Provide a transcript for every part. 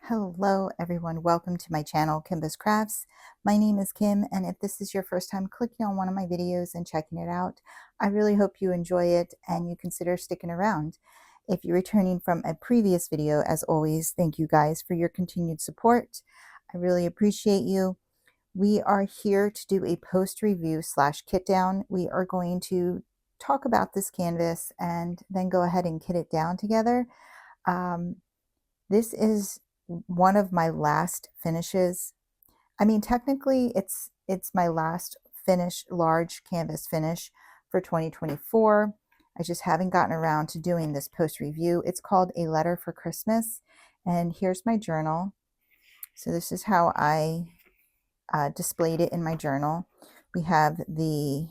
Hello everyone, welcome to my channel Kimbaskrafts. My name is Kim, and if this is your first time clicking on one of my videos and checking it out, I really hope you enjoy it and you consider sticking around. If you're returning from a previous video, as always, thank you guys for your continued support. I really appreciate you. We are here to do a post review / kit down. We are going to talk about this canvas and then go ahead and kit it down together. This is one of my last finishes. I mean, technically it's my last large canvas finish for 2024. I just haven't gotten around to doing this post review. It's called A Letter for Christmas, and here's my journal. So this is how I displayed it in my journal. We have the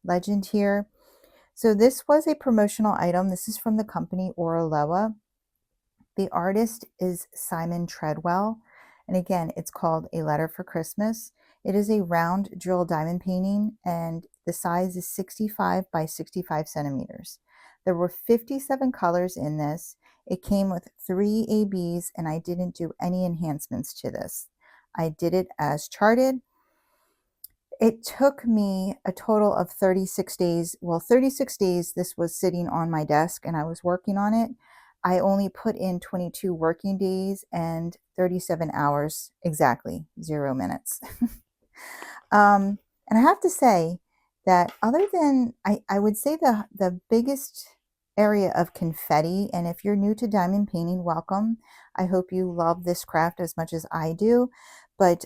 legend here. So this was a promotional item. This is from the company Oraloa. The artist is Simon Treadwell, and again, it's called A Letter for Christmas. It is a round drill diamond painting, and the size is 65 by 65 centimeters. There were 57 colors in this. It came with 3 ABs, and I didn't do any enhancements to this. I did it as charted. It took me a total of 36 days. Well, 36 days this was sitting on my desk and I was working on it. I only put in 22 working days and 37 hours, exactly 0 minutes. And I have to say that other than, I would say the biggest area of confetti, and if you're new to diamond painting, welcome. I hope you love this craft as much as I do. But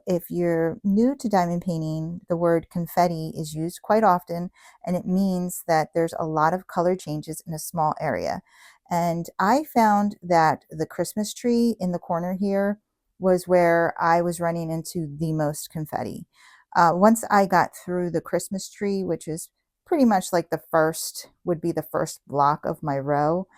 if you're new to diamond painting, the word confetti is used quite often, and it means that there's a lot of color changes in a small area. And I found that the Christmas tree in the corner here was where I was running into the most confetti. Once I got through the Christmas tree, which is pretty much like would be the first block of my row,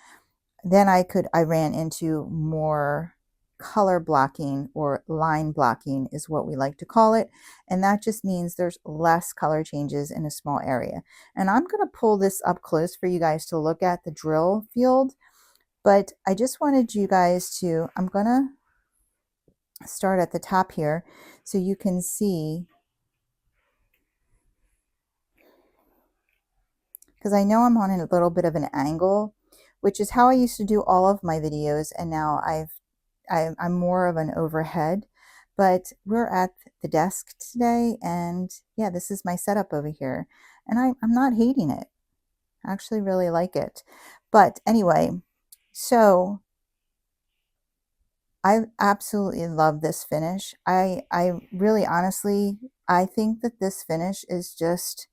then I ran into more color blocking, or line blocking is what we like to call it. And that just means there's less color changes in a small area. And I'm going to pull this up close for you guys to look at the drill field. But I just wanted you guys to, I'm going to start at the top here so you can see, because I know I'm on a little bit of an angle, which is how I used to do all of my videos, and now I'm more of an overhead. But we're at the desk today, and yeah, this is my setup over here, and I'm not hating it. I actually really like it. But anyway, so I absolutely love this finish. I really honestly, I think that this finish is just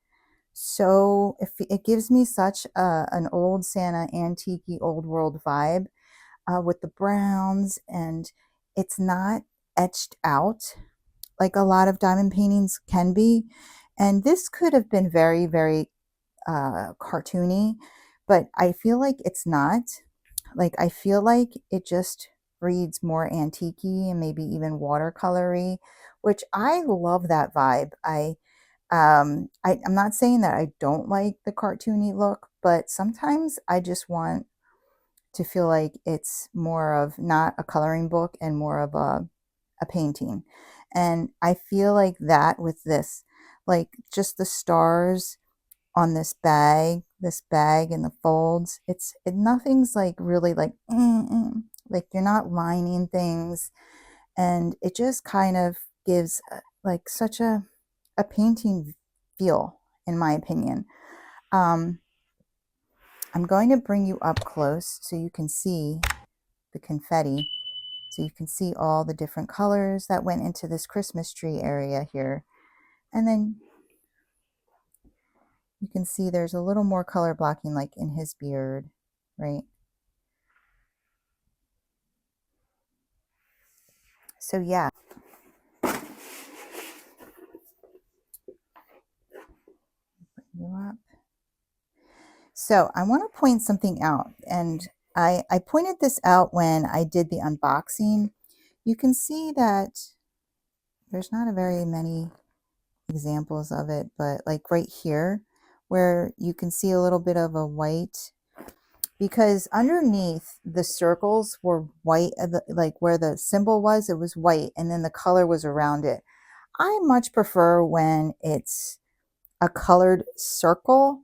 so, it gives me such an old Santa, antique old world vibe with the browns, and it's not etched out like a lot of diamond paintings can be. And this could have been very, very cartoony, but I feel like it's not. Like, I feel like it just reads more antique-y and maybe even watercolory, which I love that vibe. I'm not saying that I don't like the cartoony look, but sometimes I just want to feel like it's more of not a coloring book and more of a painting. And I feel like that with this, like just the stars on this bag and the folds, nothing's like really like, like you're not lining things. And it just kind of gives like such a painting feel, in my opinion. I'm going to bring you up close so you can see the confetti, so you can see all the different colors that went into this Christmas tree area here. And then you can see there's a little more color blocking like in his beard, right? So yeah. Bring you up. So I want to point something out, and I pointed this out when I did the unboxing. You can see that there's not a very many examples of it, but like right here where you can see a little bit of a white because underneath the circles were white, like where the symbol was, it was white, and then the color was around it. I much prefer when it's a colored circle,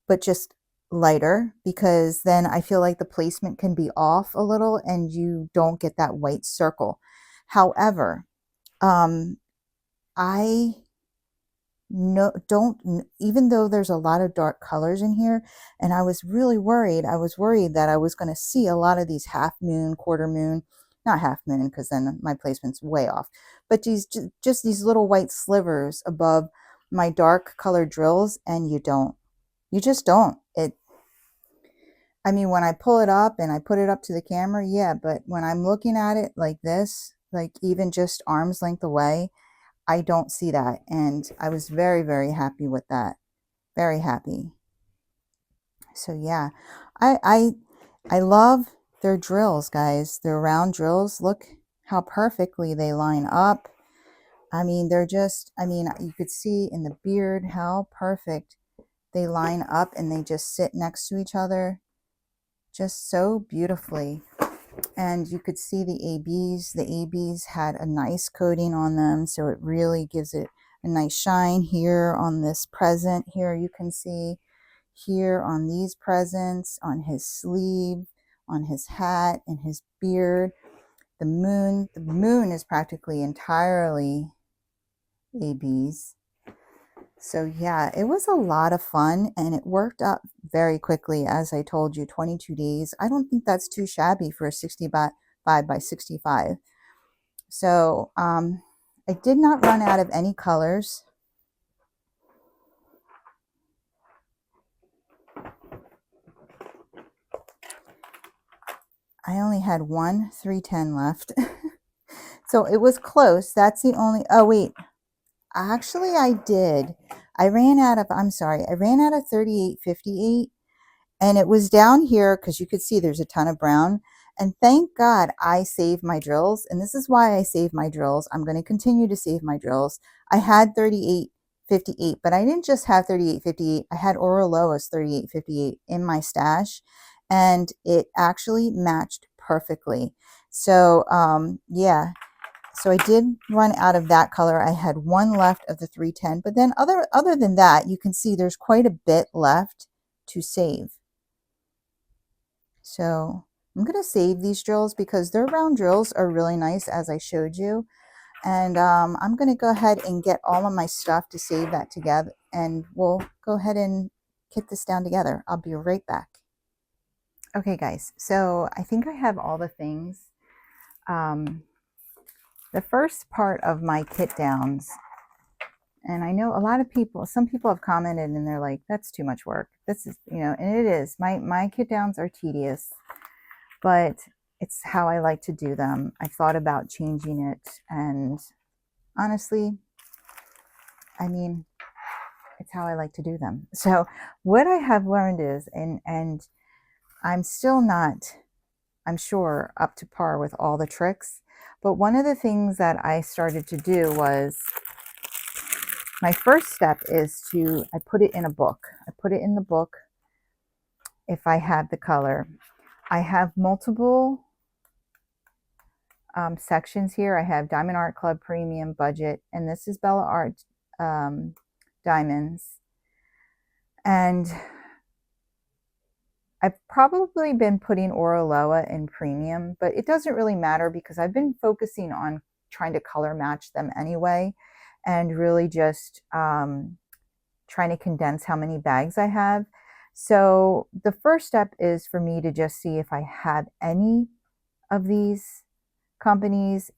but just lighter, because then I feel like the placement can be off a little and you don't get that white circle. However, I no don't even though there's a lot of dark colors in here, and I was really worried. I was worried that I was going to see a lot of these half moon, quarter moon, not half moon because then my placement's way off, but these just these little white slivers above my dark colored drills, and you just don't. I mean, when I pull it up and I put it up to the camera, yeah, but when I'm looking at it like this, like even just arm's length away, I don't see that. And I was very, very happy with that. Very happy. So yeah, I love their drills, guys. Their round drills. Look how perfectly they line up. I mean, they're just, I mean, you could see in the beard how perfect they line up, and they just sit next to each other just so beautifully. And you could see the ABs. The ABs had a nice coating on them, so it really gives it a nice shine. Here on this present, here you can see here on these presents, on his sleeve, on his hat, and his beard. The moon is practically entirely ABs. So yeah, it was a lot of fun, and it worked out very quickly. As I told you, 22 days. I don't think that's too shabby for a 65 by 65. So I did not run out of any colors. I only had one 310 left. So it was close. That's the only, oh wait, actually I did. I ran out of 3858, and it was down here because you could see there's a ton of brown. And thank God I saved my drills. And this is why I saved my drills. I'm going to continue to save my drills. I had 3858, but I didn't just have 3858. I had Oraloa's 3858 in my stash, and it actually matched perfectly. So yeah, so I did run out of that color. I had one left of the 310, but then other than that, you can see there's quite a bit left to save. So I'm going to save these drills because their round drills are really nice, as I showed you. And I'm going to go ahead and get all of my stuff to save that together, and we'll go ahead and get this down together. I'll be right back. Okay, guys, so I think I have all the things. The first part of my kit downs, and I know a lot of people, some people have commented and they're like, that's too much work. This is, you know, and it is. My kit downs are tedious, but it's how I like to do them. I thought about changing it, and honestly, I mean, it's how I like to do them. So what I have learned is, and I'm still not, I'm sure, up to par with all the tricks, but one of the things that I started to do was, my first step is I put it in a book. I put it in the book if I have the color. I have multiple sections here. I have Diamond Art Club, Premium, Budget, and this is Bella Art Diamonds. And I've probably been putting Oraloa in Premium, but it doesn't really matter because I've been focusing on trying to color match them anyway, and really just trying to condense how many bags I have. So the first step is for me to just see if I have any of these companies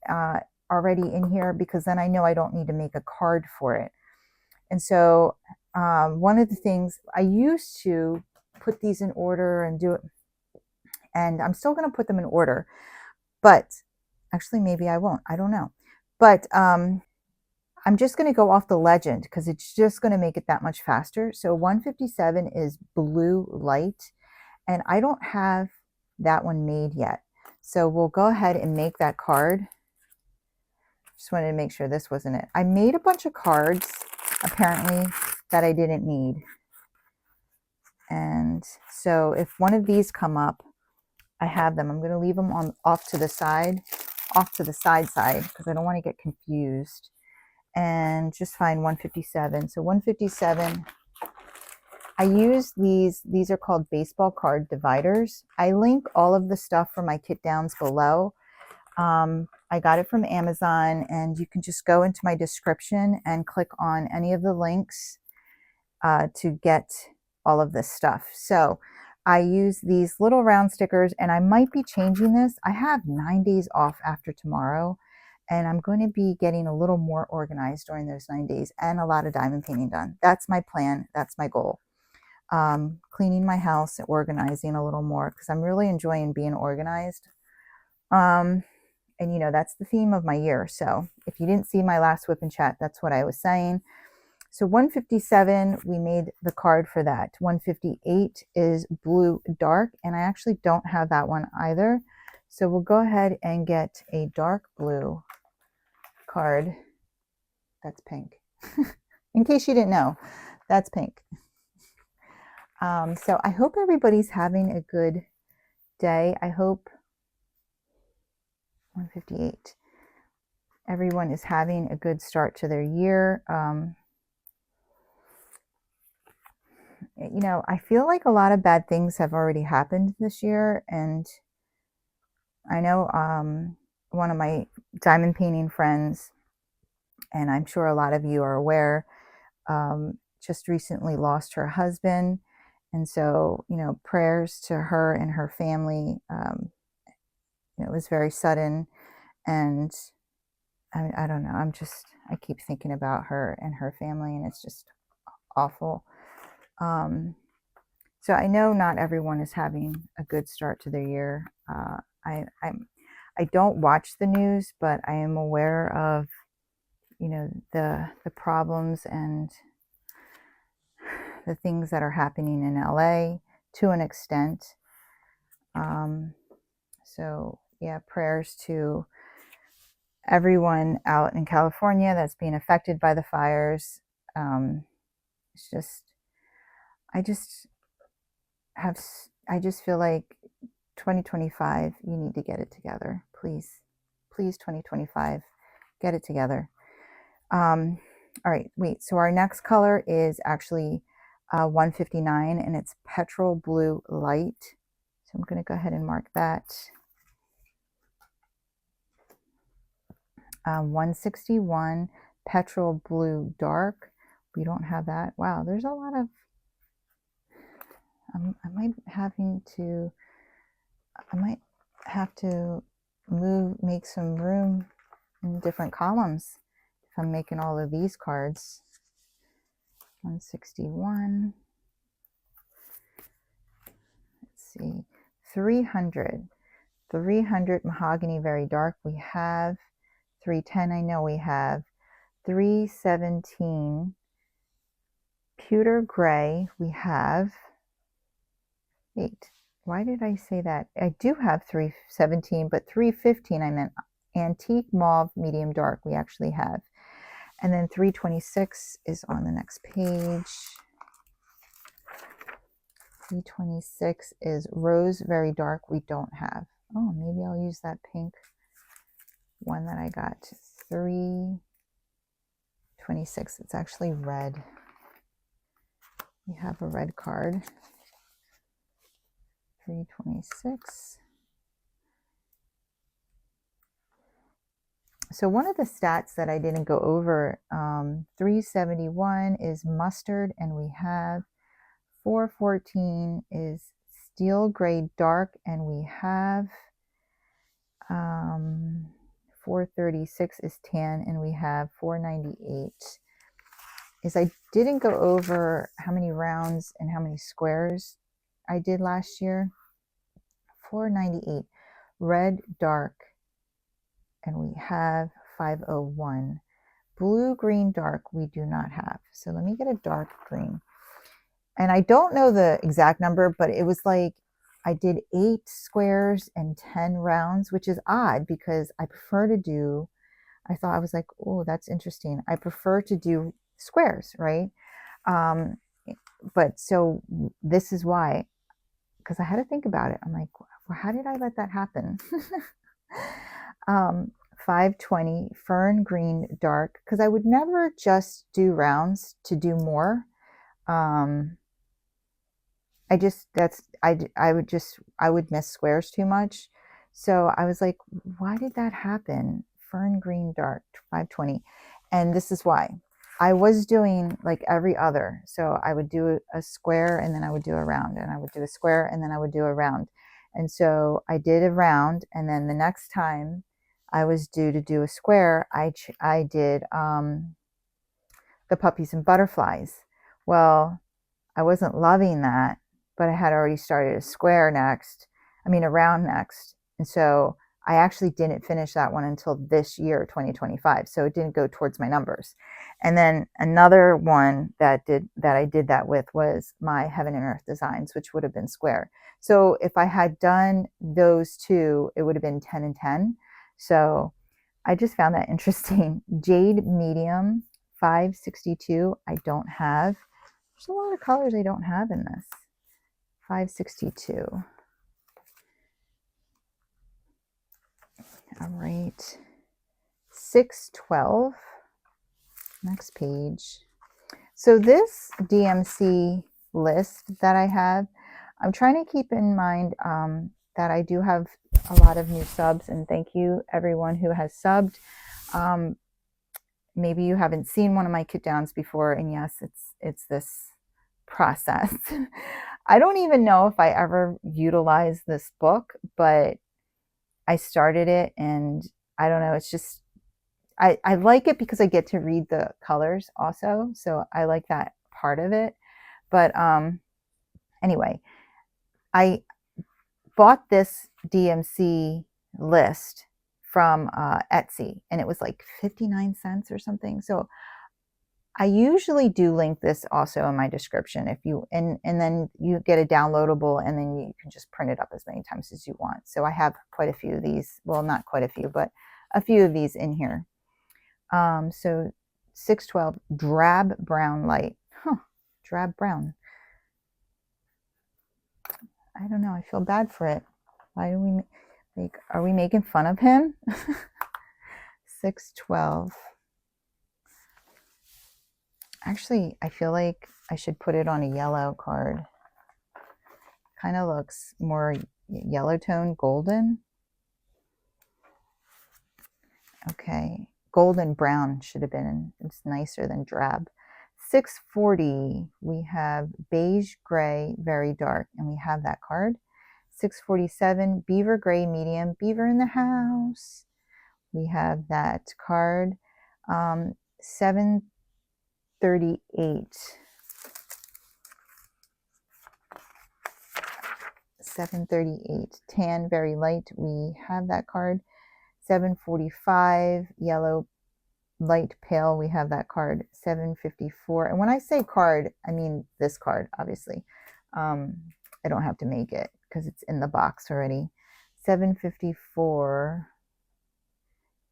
already in here, because then I know I don't need to make a card for it. And so one of the things I used to put these in order and do it, and I'm still going to put them in order, but actually maybe I won't, I don't know. But I'm just going to go off the legend because it's just going to make it that much faster. So 157 is Blue Light, and I don't have that one made yet. So we'll go ahead and make that card. Just wanted to make sure this wasn't it. I made a bunch of cards, apparently, that I didn't need. And so if one of these come up, I have them. I'm going to leave them off to the side because I don't want to get confused, and just find 157. So 157, I use these are called baseball card dividers. I link all of the stuff for my kit downs below. I got it from Amazon, and you can just go into my description and click on any of the links to get all of this stuff. So I use these little round stickers, and I might be changing this. I have 9 days off after tomorrow, and I'm going to be getting a little more organized during those 9 days and a lot of diamond painting done. That's my plan. That's my goal. Cleaning my house and organizing a little more because I'm really enjoying being organized. And you know, that's the theme of my year. So if you didn't see my last whip and chat, that's what I was saying. So 157, we made the card for that. 158 is blue dark, and I actually don't have that one either. So we'll go ahead and get a dark blue card. That's pink. In case you didn't know, that's pink. So I hope everybody's having a good day. I hope 158. Everyone is having a good start to their year. You know, I feel like a lot of bad things have already happened this year, and I know one of my diamond painting friends, and I'm sure a lot of you are aware, just recently lost her husband. And so, you know, prayers to her and her family. It was very sudden, and I don't know. I keep thinking about her and her family, and it's just awful. So I know not everyone is having a good start to their year. I don't watch the news, but I am aware of, you know, the problems and the things that are happening in LA to an extent. So yeah, prayers to everyone out in California that's being affected by the fires. It's just, I just feel like 2025, you need to get it together. Please, 2025, get it together. All right, wait, so our next color is actually 159, and it's petrol blue light. So I'm going to go ahead and mark that. 161, petrol blue dark. We don't have that. Wow, there's a lot of, I might have to make some room in different columns if I'm making all of these cards. 161. Let's see. 300 mahogany very dark. We have 310. I know we have 317 pewter gray. We have, wait, why did I say that? I do have 317, but 315 I meant antique mauve medium dark we actually have. And then 326 is on the next page. 326 is rose very dark we don't have. Oh, maybe I'll use that pink one that I got. 326, it's actually red. We have a red card. 326. So one of the stats that I didn't go over, 371 is mustard, and we have 414 is steel gray dark, and we have 436 is tan, and we have 498 is, I didn't go over how many rounds and how many squares I did last year. 498 red dark, and we have 501 blue green dark we do not have. So let me get a dark green, and I don't know the exact number, but it was like I did 8 squares and 10 rounds, which is odd because I prefer to do, I thought, I was like, oh, that's interesting, I prefer to do squares, right? but so this is why, because I had to think about it. I'm like, well, how did I let that happen? 520 fern green dark, because I would never just do rounds to do more. I just, I would miss squares too much. So I was like, why did that happen? Fern green dark 520. And this is why. I was doing like every other. So I would do a square and then I would do a round, and I would do a square and then I would do a round. And so I did a round, and then the next time I was due to do a square, I did the puppies and butterflies. Well, I wasn't loving that, but I had already started a round next. And so I actually didn't finish that one until this year, 2025. So it didn't go towards my numbers. And then another one that I did that with was my Heaven and Earth designs, which would have been square. So if I had done those two, it would have been 10 and 10. So I just found that interesting. Jade medium 562, I don't have. There's a lot of colors I don't have in this. 562. All right. 612. Next page. So this DMC list that I have, I'm trying to keep in mind that I do have a lot of new subs, and thank you everyone who has subbed. Maybe you haven't seen one of my kit downs before, and yes, it's this process. I don't even know if I ever utilized this book, but I started it, and I don't know, it's just, I like it because I get to read the colors also, so I like that part of it. But anyway, I bought this DMC list from Etsy, and it was like 59 cents or something. So I usually do link this also in my description, if you, and then you get a downloadable, and then you can just print it up as many times as you want. So I have quite a few of these. Well, not quite a few, but a few of these in here. So 612 drab brown light. Drab brown. I don't know. I feel bad for it. Why do we like? Are we making fun of him? 612. Actually, I feel like I should put it on a yellow card. Kind of looks more yellow tone, golden. Okay, golden brown should have been. It's nicer than drab. 640, we have beige gray, very dark, and we have that card. 647, beaver gray medium, beaver in the house. We have that card. 738. 738, tan, very light. We have that card. 745, yellow, light pale. We have that card. 754. And when I say card, I mean this card, obviously. I don't have to make it because it's in the box already. 754,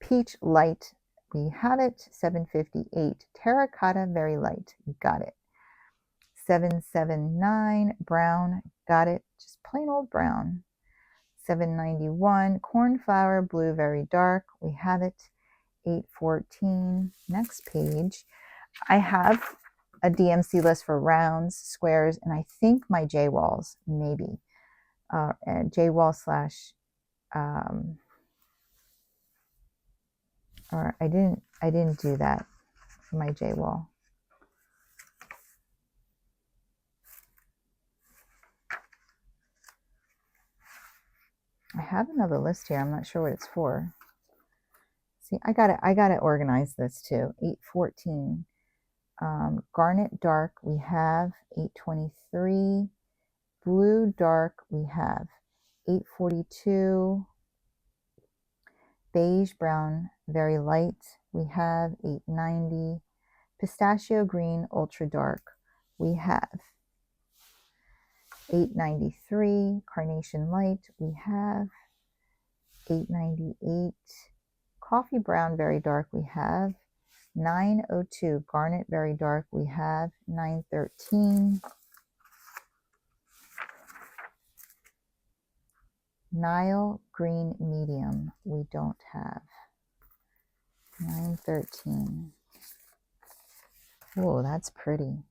peach light. We have it. 758, terracotta, very light. Got it. 779, brown. Got it. Just plain old brown. 791, cornflower, blue, very dark. We have it. 814. Next page. I have a DMC list for rounds, squares, and I think my J walls, maybe. J wall slash, or I didn't do that for my J wall. I have another list here. I'm not sure what it's for. See, I gotta organize this too. 814. Garnet dark, we have 823. Blue dark, we have 842. Beige brown, very light, we have 890. Pistachio green, ultra dark, we have 893. Carnation light, we have 898. Coffee brown, very dark, we have 902. Garnet, very dark, we have 913. Nile green medium, we don't have. 913. Oh, that's pretty.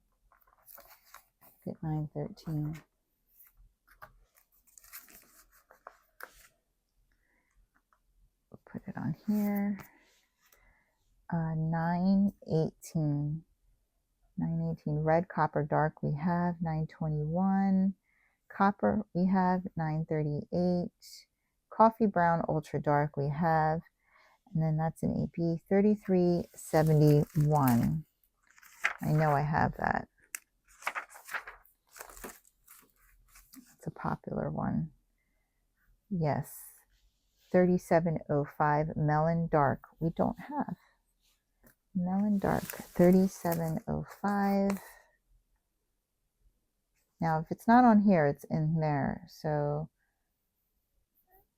Get 913. We'll put it on here. 918. 918. Red copper dark we have. 921. Copper we have. 938. Coffee brown ultra dark we have. And then that's an AP. 3371. I know I have that. It's a popular one. Yes. 3705 melon dark. We don't have. Melon dark. 3705. Now, if it's not on here, it's in there. So,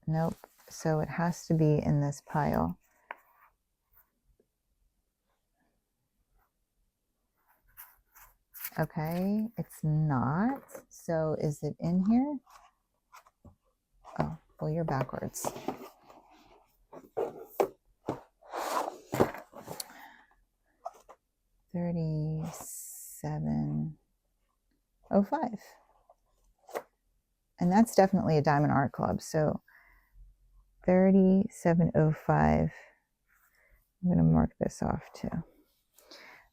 nope. So it has to be in this pile. Okay, it's not. So is it in here? Oh, well, you're backwards. $37.05. And that's definitely a Diamond Art Club. So $37.05. I'm going to mark this off too.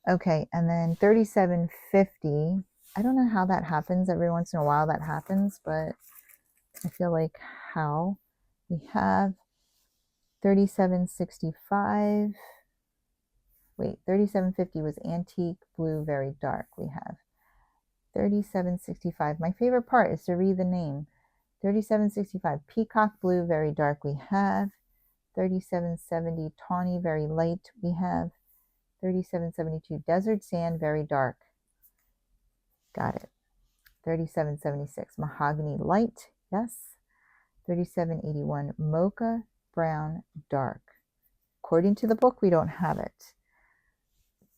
Okay, and then $37.50. I don't know how that happens. Every once in a while that happens, but I feel like how. We have $37.65. Wait, $37.50 was antique blue, very dark. We have $37.65. My favorite part is to read the name. $37.65 peacock blue, very dark. We have $37.70 tawny, very light. We have $37.72 desert sand, very dark. Got it. $37.76 mahogany light. Yes. $37.81 mocha brown dark. According to the book, we don't have it.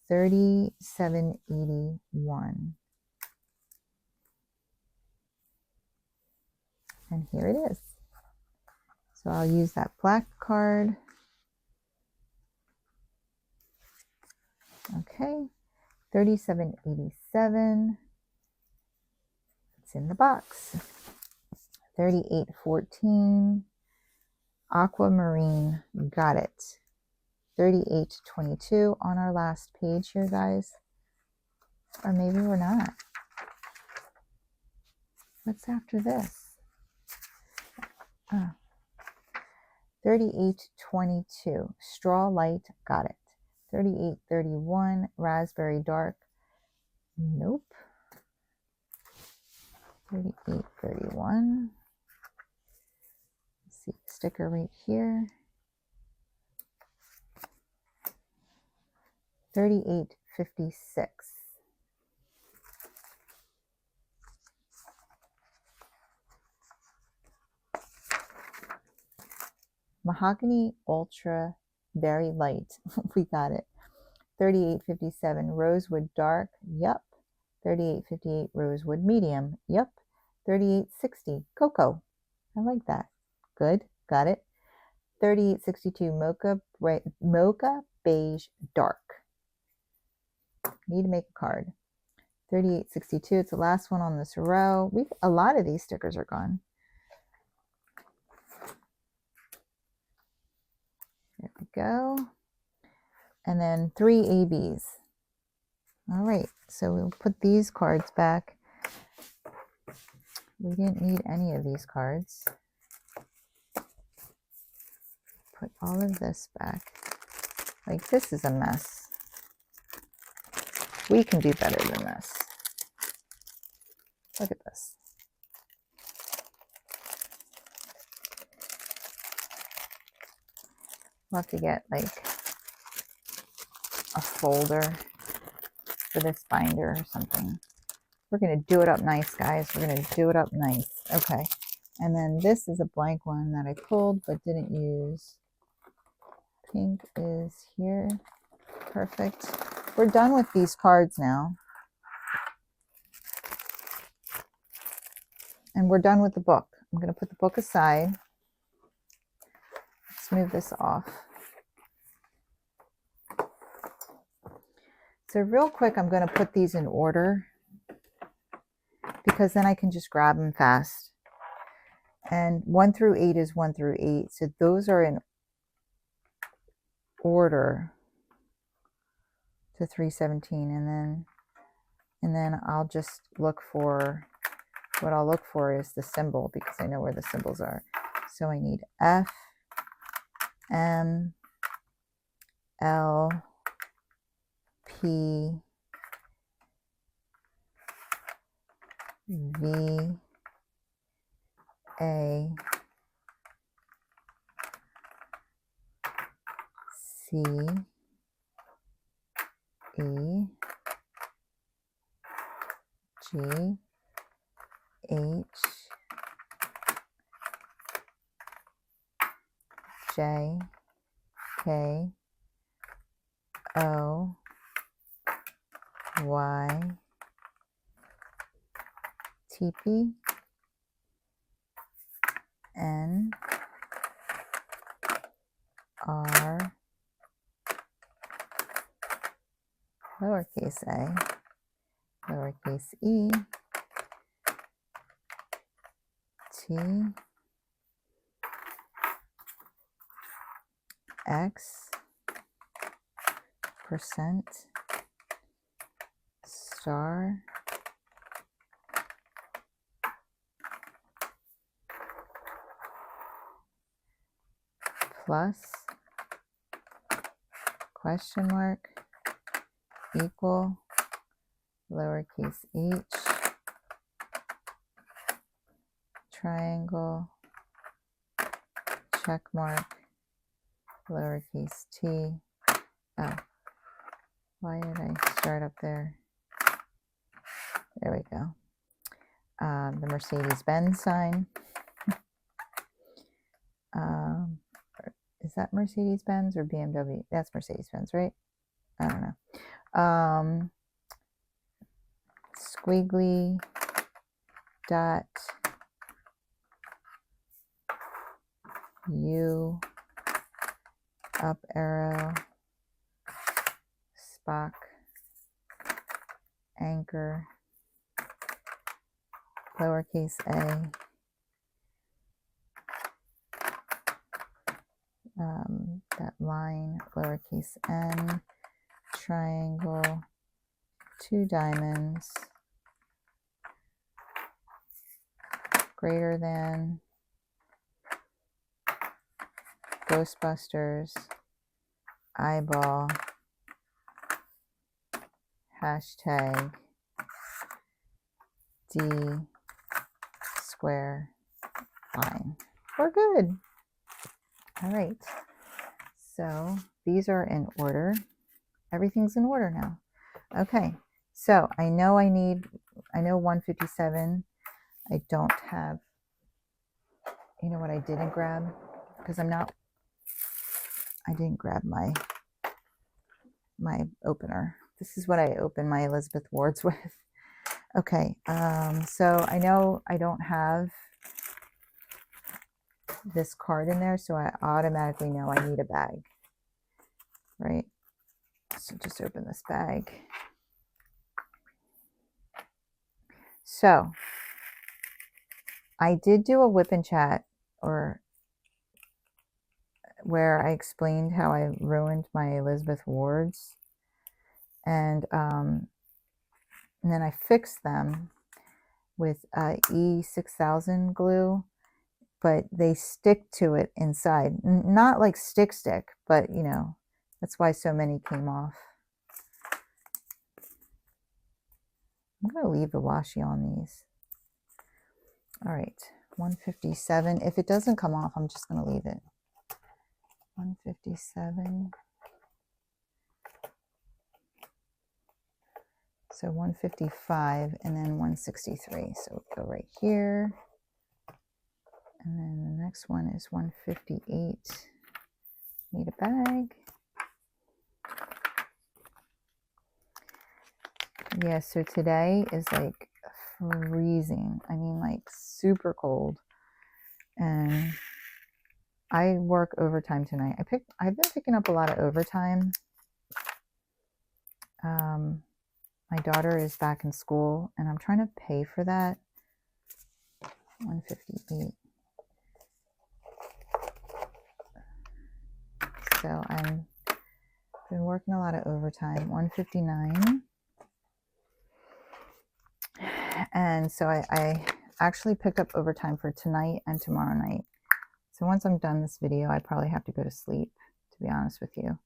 $37.81. And here it is. So I'll use that black card. Okay. $37.87. It's in the box. $38.14. Aquamarine. Got it. $38.22 on our last page here, guys. Or maybe we're not. What's after this? Oh. $38.22. Straw light. Got it. $38.31. Raspberry dark. Nope. $38.31. Let's see. Sticker right here. $38.56. Mahogany ultra very light. We got it. $38.57 rosewood dark. Yep. $38.58 rosewood medium. Yep. $38.60 cocoa. I like that. Good. Got it. $38.62 mocha beige dark. Need to make a card. $38.62. It's the last one on this row. A lot of these stickers are gone. There we go. And then 3 ABs. All right, so we'll put these cards back. We didn't need any of these cards. Put all of this back. Like, this is a mess. We can do better than this. Look at this. We'll have to get like a folder for this binder or something. We're going to do it up nice, guys. We're going to do it up nice. Okay. And then this is a blank one that I pulled but didn't use. Pink is here. Perfect. We're done with these cards now. And we're done with the book. I'm going to put the book aside. Let's move this off. So real quick, I'm going to put these in order because then I can just grab them fast. And 1 through 8 is 1 through 8. So those are in order to 317. And then I'll just look for, what I'll look for is the symbol because I know where the symbols are. So I need F, M, L, P, V, A, C, E, G, H, J, K, O, Y, T, P, N, R, lowercase a, lowercase e, T, X, %, star, plus, question mark, equal, lowercase h, triangle, check mark, lowercase t. Oh, why did I start up there? There we go. The Mercedes-Benz sign. Is that Mercedes-Benz or BMW? That's Mercedes-Benz, right? I don't know. Squiggly dot U, up arrow, Spock, anchor, lowercase a, that line, lowercase n, triangle, 2 diamonds, greater than, Ghostbusters, eyeball, hashtag, D, square, line. We're good. All right. So these are in order. Everything's in order now. Okay. So I know 157. I don't have, you know what I didn't grab? Because I didn't grab my opener. This is what I open my Elizabeth Wards with. Okay, so I know I don't have this card in there, so I automatically know I need a bag, right? So just open this bag. So I did do a whip and chat where I explained how I ruined my Elizabeth Wards, and then I fixed them with E6000 glue, but they stick to it inside. Not like stick, but you know, that's why so many came off. I'm going to leave the washi on these. All right, 157. If it doesn't come off, I'm just going to leave it. 157. So 155 and then 163. So go right here. And then the next one is 158. Need a bag. Yeah, so today is like freezing. I mean, like super cold. And I work overtime tonight. I've been picking up a lot of overtime. My daughter is back in school, and I'm trying to pay for that. 158. So I've been working a lot of overtime. 159. And so I actually picked up overtime for tonight and tomorrow night. So once I'm done this video, I probably have to go to sleep, to be honest with you.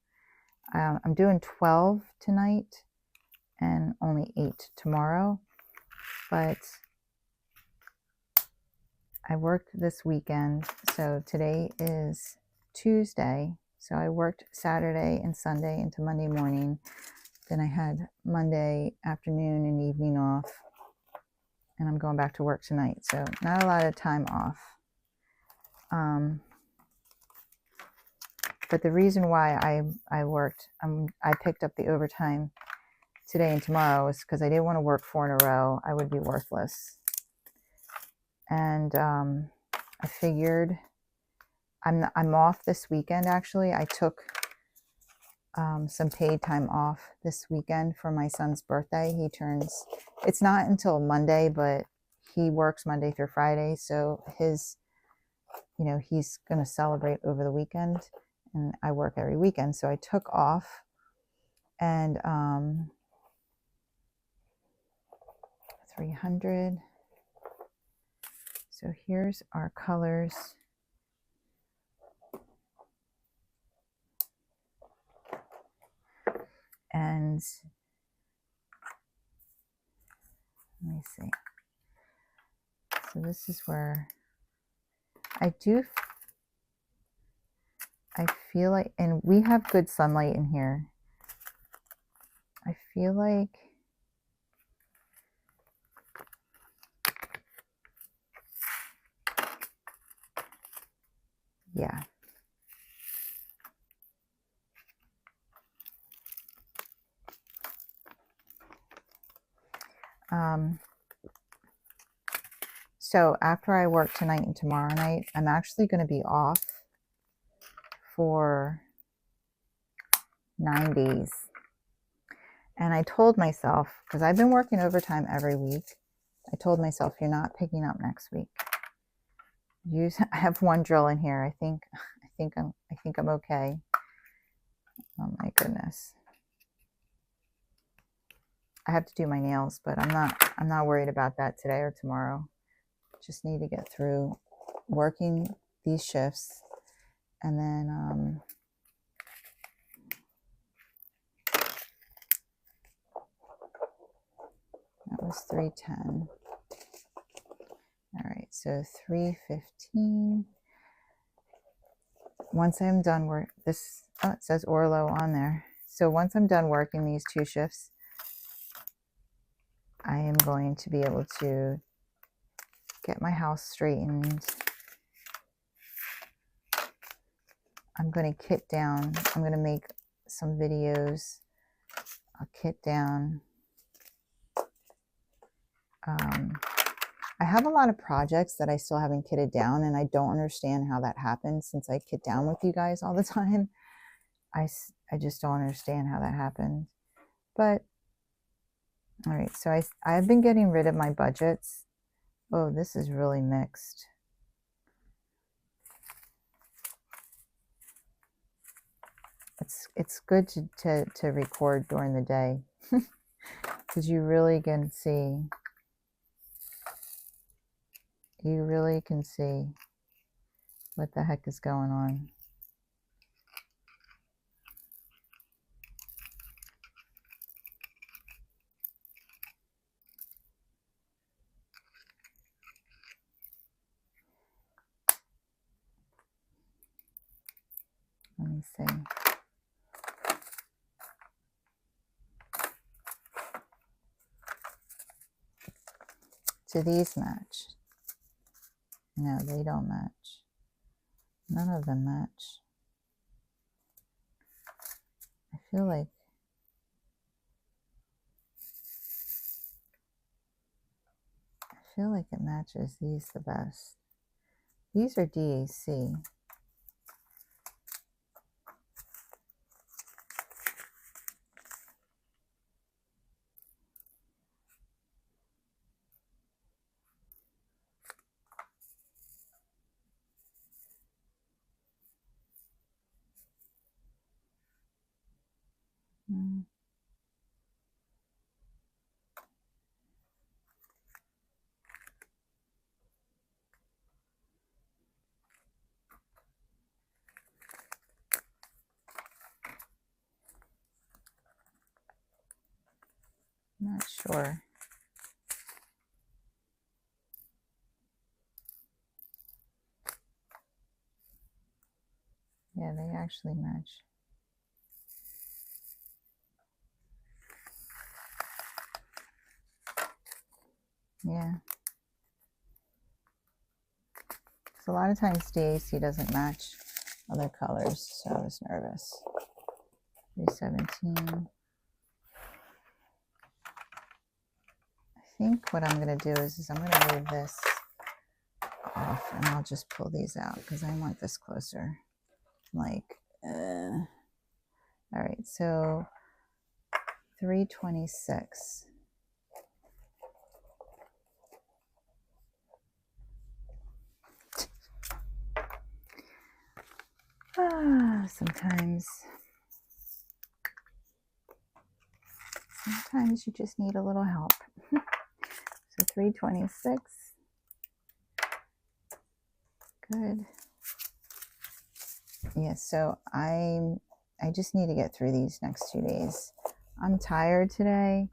I'm doing 12 tonight and only 8 tomorrow, but I worked this weekend. So today is Tuesday. So I worked Saturday and Sunday into Monday morning. Then I had Monday afternoon and evening off. And I'm going back to work tonight. So not a lot of time off. But the reason why I picked up the overtime today and tomorrow is because I didn't want to work 4 in a row. I would be worthless. And I figured I'm off this weekend. Actually, I took some paid time off this weekend for my son's birthday. It's not until Monday, but he works Monday through Friday, so he's going to celebrate over the weekend, and I work every weekend. So I took off, and 300. So here's our colors. And let me see. So this is where I feel like, and we have good sunlight in here. I feel like yeah. So after I work tonight and tomorrow night, I'm actually going to be off for 9 days. And I told myself, because I've been working overtime every week, I told myself, you're not picking up next week. I have one drill in here. I think I'm okay. Oh my goodness. I have to do my nails, but I'm not worried about that today or tomorrow. Just need to get through working these shifts, and then that was 310. All right, so 315. Once I'm done work, it says Oraloa on there. So once I'm done working these 2 shifts, I am going to be able to get my house straightened. I'm going to kit down. I'm going to make some videos. I'll kit down. I have a lot of projects that I still haven't kitted down, and I don't understand how that happens since I kit down with you guys all the time. I just don't understand how that happened. But all right, so I've been getting rid of my budgets. Oh, this is really mixed. It's good to record during the day because you really can see. You really can see what the heck is going on. Let me see. Do these match? No, they don't match. None of them match. I feel like it matches these the best. These are DAC. Not sure. Yeah, they actually match. Yeah. So a lot of times DAC doesn't match other colors, so I was nervous. 317. I think what I'm going to do is I'm going to move this off and I'll just pull these out because I want this closer. Like, all right, so 326. Sometimes you just need a little help. So 326. Good. Yeah, so I just need to get through these next 2 days. I'm tired today.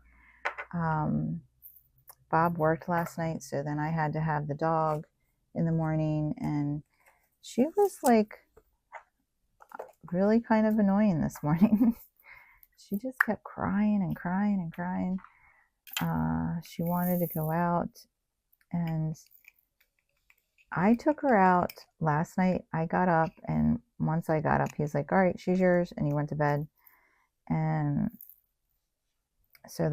Bob worked last night, so then I had to have the dog in the morning, and she was like really kind of annoying this morning. She just kept crying and crying and crying. She wanted to go out, and I took her out last night. I got up, and once I got up, he's like, all right, she's yours, and he went to bed. And so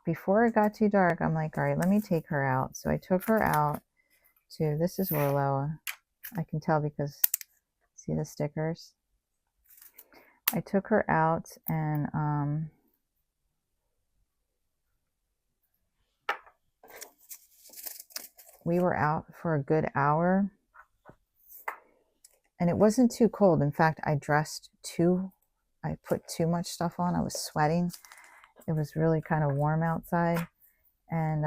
before it got too dark, I'm like, all right, let me take her out. So I took her out to, this is Oraloa. I can tell because, see the stickers? I took her out, and we were out for a good hour, and it wasn't too cold. In fact, I put too much stuff on. I was sweating. It was really kind of warm outside, and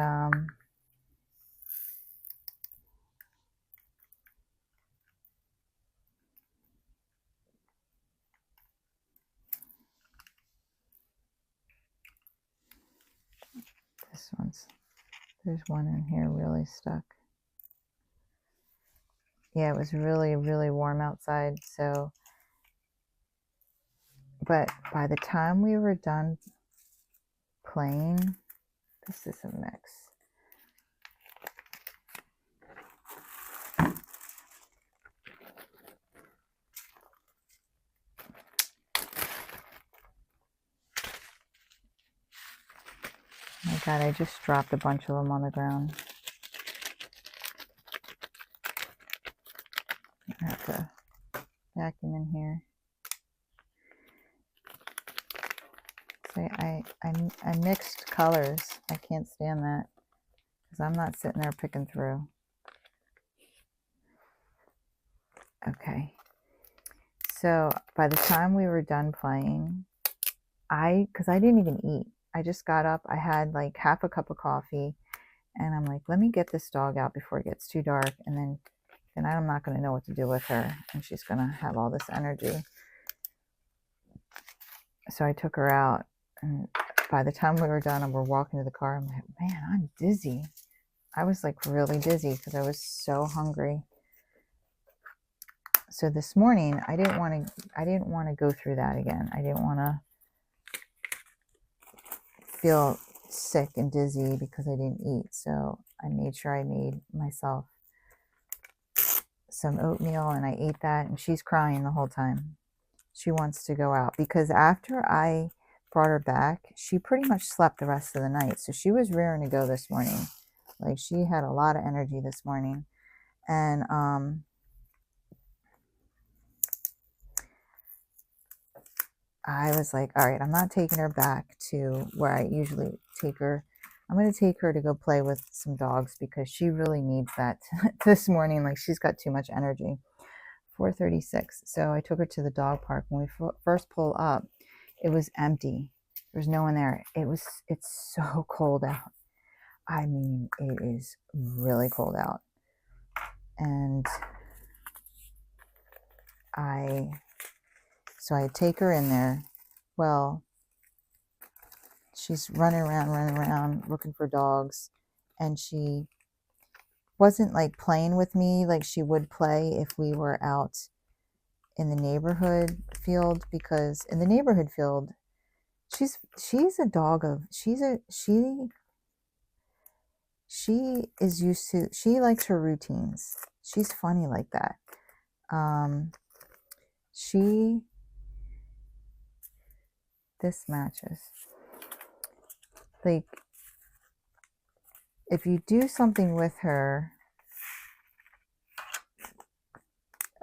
there's one in here really stuck. Yeah, it was really, really warm outside. So, but by the time we were done playing, this is a mix. Oh my God, I just dropped a bunch of them on the ground. I have to vacuum in here. So I mixed colors. I can't stand that because I'm not sitting there picking through. Okay. So by the time we were done playing, because I didn't even eat. I just got up. I had like half a cup of coffee, and I'm like, let me get this dog out before it gets too dark, and then I'm not going to know what to do with her, and she's going to have all this energy. So I took her out, and by the time we were done and we're walking to the car, I'm like, man, I'm dizzy. I was like really dizzy because I was so hungry. So this morning, I didn't want to go through that again. I didn't want to feel sick and dizzy because I didn't eat. So I made sure I made myself some oatmeal, and I ate that, and she's crying the whole time. She wants to go out because after I brought her back, she pretty much slept the rest of the night. So she was raring to go this morning. Like, she had a lot of energy this morning. And I was like, all right, I'm not taking her back to where I usually take her. I'm going to take her to go play with some dogs because she really needs that this morning. Like she's got too much energy. 4:36. So I took her to the dog park. When we first pulled up, it was empty. There was no one there. It's so cold out. I mean, it is really cold out. And so I take her in there. Well, she's running around, looking for dogs. And she wasn't like playing with me like she would play if we were out in the neighborhood field, because in the neighborhood field, she's a dog of, she is used to, she likes her routines. She's funny like that. This matches. Like, if you do something with her,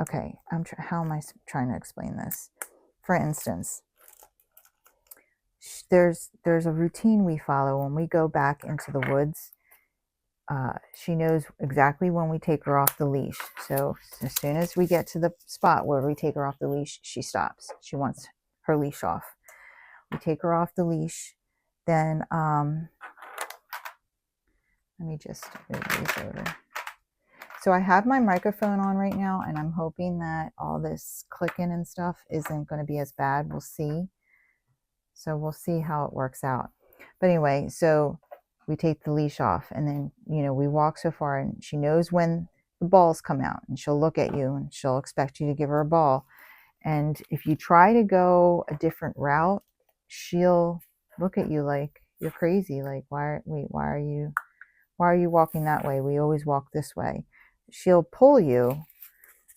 okay, how am I trying to explain this? For instance, there's a routine we follow when we go back into the woods. She knows exactly when we take her off the leash. So as soon as we get to the spot where we take her off the leash, she stops. She wants her leash off. We take her off the leash. Then let me just move these over. So I have my microphone on right now, and I'm hoping that all this clicking and stuff isn't going to be as bad. We'll see. So we'll see how it works out. But anyway, so we take the leash off, and then, we walk so far, and she knows when the balls come out, and she'll look at you and she'll expect you to give her a ball. And if you try to go a different route, she'll look at you like you're crazy. Like, why are you walking that way? We always walk this way. She'll pull you.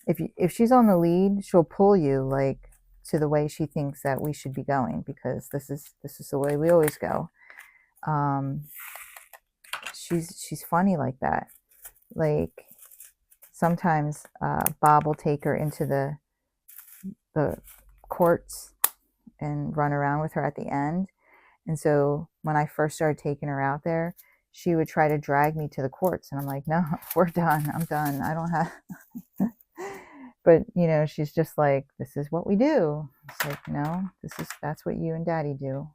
If she's on the lead, she'll pull you like to the way she thinks that we should be going, because this is the way we always go. She's funny like that. Like, sometimes Bob will take her into the courts and run around with her at the end. And so when I first started taking her out there, she would try to drag me to the courts, and I'm like, no, we're done. I'm done. I don't have. But she's just like, this is what we do. It's like, no, that's what you and Daddy do.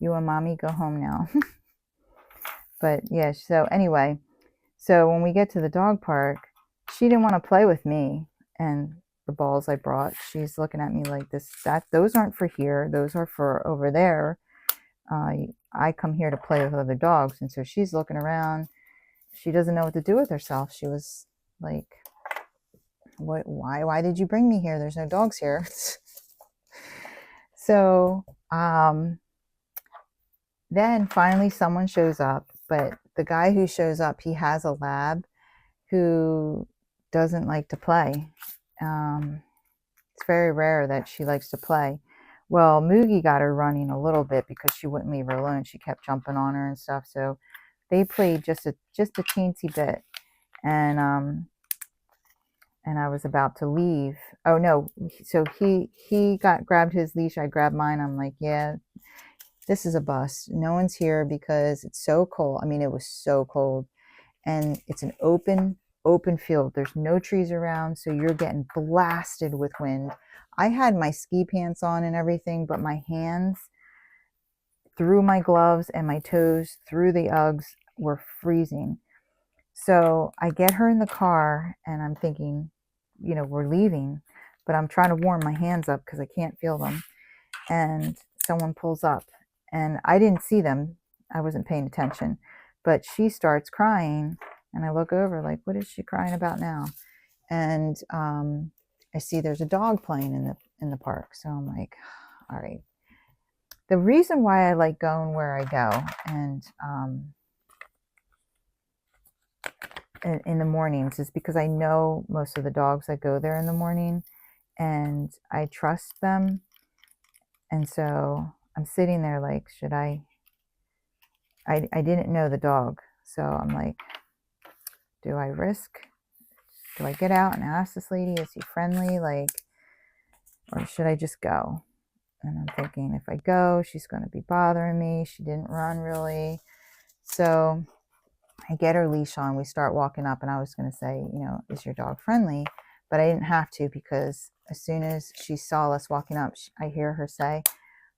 You and Mommy go home now. But yeah, so anyway, so when we get to the dog park, she didn't want to play with me and the balls I brought. She's looking at me like those aren't for here. Those are for over there. I come here to play with other dogs. And so she's looking around. She doesn't know what to do with herself. She was like, why did you bring me here? There's no dogs here. So then finally someone shows up, but the guy who shows up, he has a lab who doesn't like to play. It's very rare that she likes to play. Well, Moogie got her running a little bit because she wouldn't leave her alone. She kept jumping on her and stuff. So they played just a teensy bit. And I was about to leave. Oh no. So he grabbed his leash. I grabbed mine. I'm like, yeah, this is a bust. No one's here because it's so cold. I mean, it was so cold, and it's an open field. There's no trees around. So you're getting blasted with wind. I had my ski pants on and everything, but my hands through my gloves and my toes through the Uggs were freezing. So I get her in the car, and I'm thinking, we're leaving, but I'm trying to warm my hands up because I can't feel them. And someone pulls up, and I didn't see them. I wasn't paying attention, but she starts crying, and I look over like, what is she crying about now? And I see there's a dog playing in the park. So I'm like, all right. The reason why I like going where I go, and in the mornings, is because I know most of the dogs that go there in the morning, and I trust them. And so I'm sitting there like, should I didn't know the dog. So I'm like, do I get out and ask this lady, is he friendly? Like, or should I just go? And I'm thinking, if I go, she's going to be bothering me. She didn't run really. So I get her leash on. We start walking up, and I was going to say, you know, is your dog friendly? But I didn't have to, because as soon as she saw us walking up, I hear her say,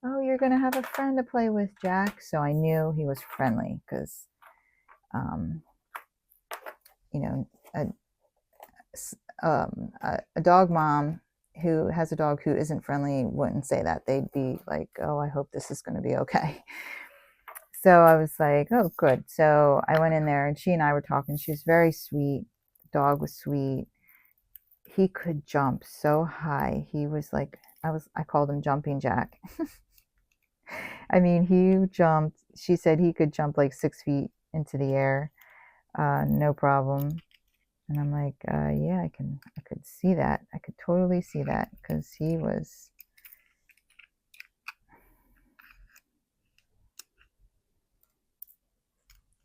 oh, you're going to have a friend to play with, Jack. So I knew he was friendly, because, you know, a dog mom who has a dog who isn't friendly wouldn't say that. They'd be like, oh, I hope this is going to be okay. So I was like, oh, good. So I went in there, and she and I were talking. She was very sweet. The dog was sweet. He could jump so high. He was like, I called him Jumping Jack. I mean, he jumped. She said he could jump like 6 feet into the air, no problem. And I'm like, yeah, I could see that. I could totally see that, because he was.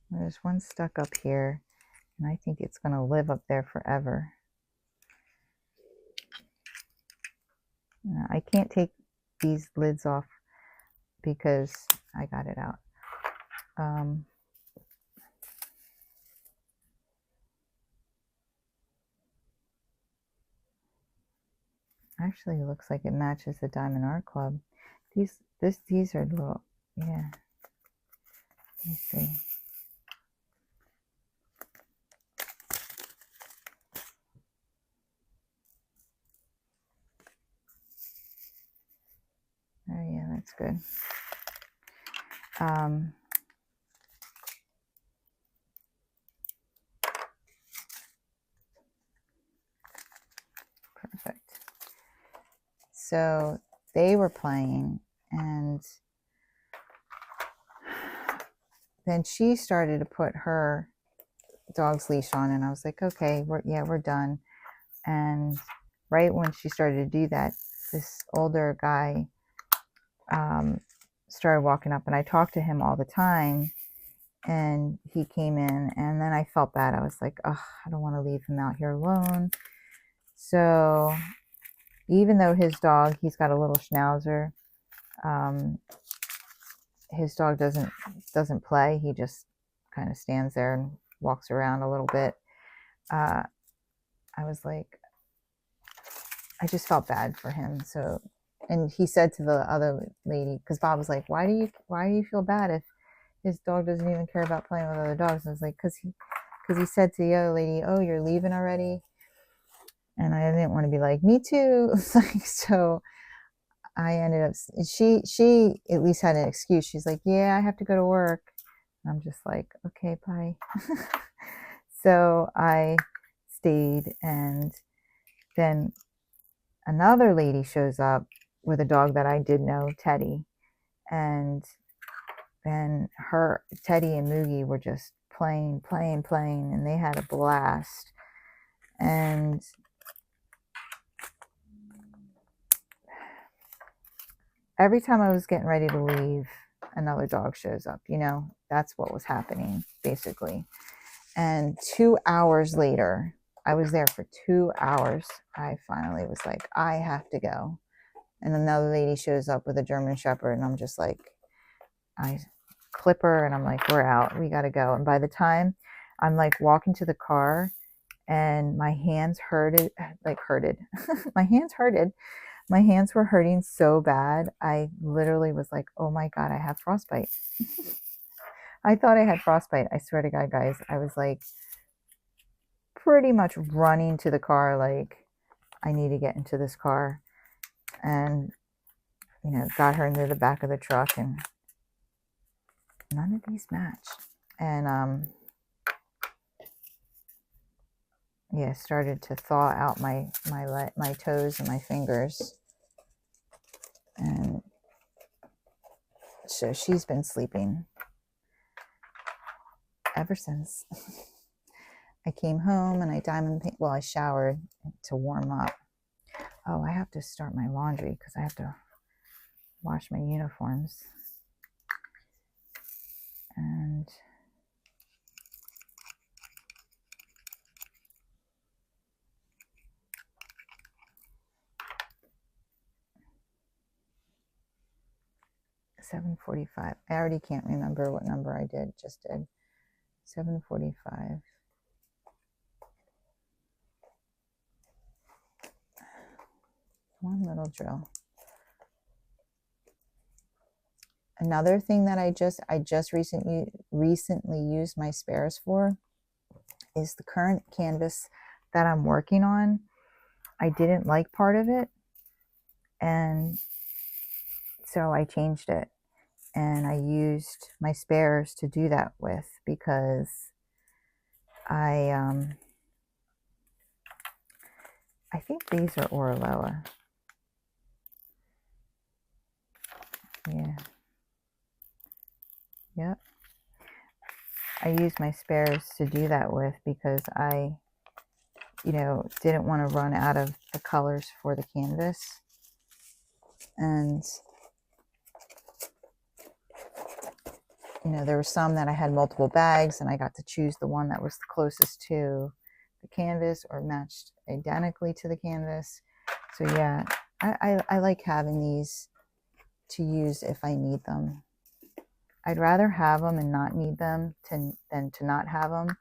There's one stuck up here, and I think it's going to live up there forever. I can't take these lids off because I got it out. Actually, it looks like it matches the Diamond Art Club. These are little, yeah. Let me see. Oh yeah, that's good. Perfect. So they were playing, and then she started to put her dog's leash on, and I was like, okay, we're done. And right when she started to do that, this older guy started walking up, and I talked to him all the time, and he came in, and then I felt bad. I was like, oh, I don't want to leave him out here alone. So even though his dog, he's got a little schnauzer, his dog doesn't play. He just kind of stands there and walks around a little bit. I was like, I just felt bad for him. So, and he said to the other lady, because Bob was like, why do you feel bad if his dog doesn't even care about playing with other dogs? And I was like, because he said to the other lady, oh, you're leaving already? And I didn't want to be like, me too. So I ended up, she at least had an excuse. She's like, yeah, I have to go to work. And I'm just like, okay, bye. So I stayed, and then another lady shows up with a dog that I did know, Teddy. And then Teddy and Moogie were just playing, and they had a blast. And every time I was getting ready to leave, another dog shows up. You know, that's what was happening, basically. And 2 hours later, I was there for 2 hours. I finally was like, I have to go. And another lady shows up with a German Shepherd, and I'm just like, I clip her, and I'm like, we're out. We got to go. And by the time I'm like walking to the car, and my hands hurted. My hands hurted. My hands were hurting so bad. I literally was like, oh my God, I have frostbite. I thought I had frostbite. I swear to God, guys. I was like pretty much running to the car, like, I need to get into this car. And, you know, got her into the back of the truck, and none of these matched. And, yeah, started to thaw out my toes and my fingers. And so she's been sleeping ever since. I came home and I I showered to warm up. Oh, I have to start my laundry because I have to wash my uniforms. And 7:45. I already can't remember what number I just did. 7:45. One little drill. Another thing that I just recently used my spares for is the current canvas that I'm working on. I didn't like part of it, and so I changed it, and I used my spares to do that with, because I think these are Oraloa. Yeah. Yep. I used my spares to do that with because I, didn't want to run out of the colors for the canvas. And, there were some that I had multiple bags, and I got to choose the one that was the closest to the canvas or matched identically to the canvas. So yeah, I like having these to use if I need them. I'd rather have them and not need them than to not have them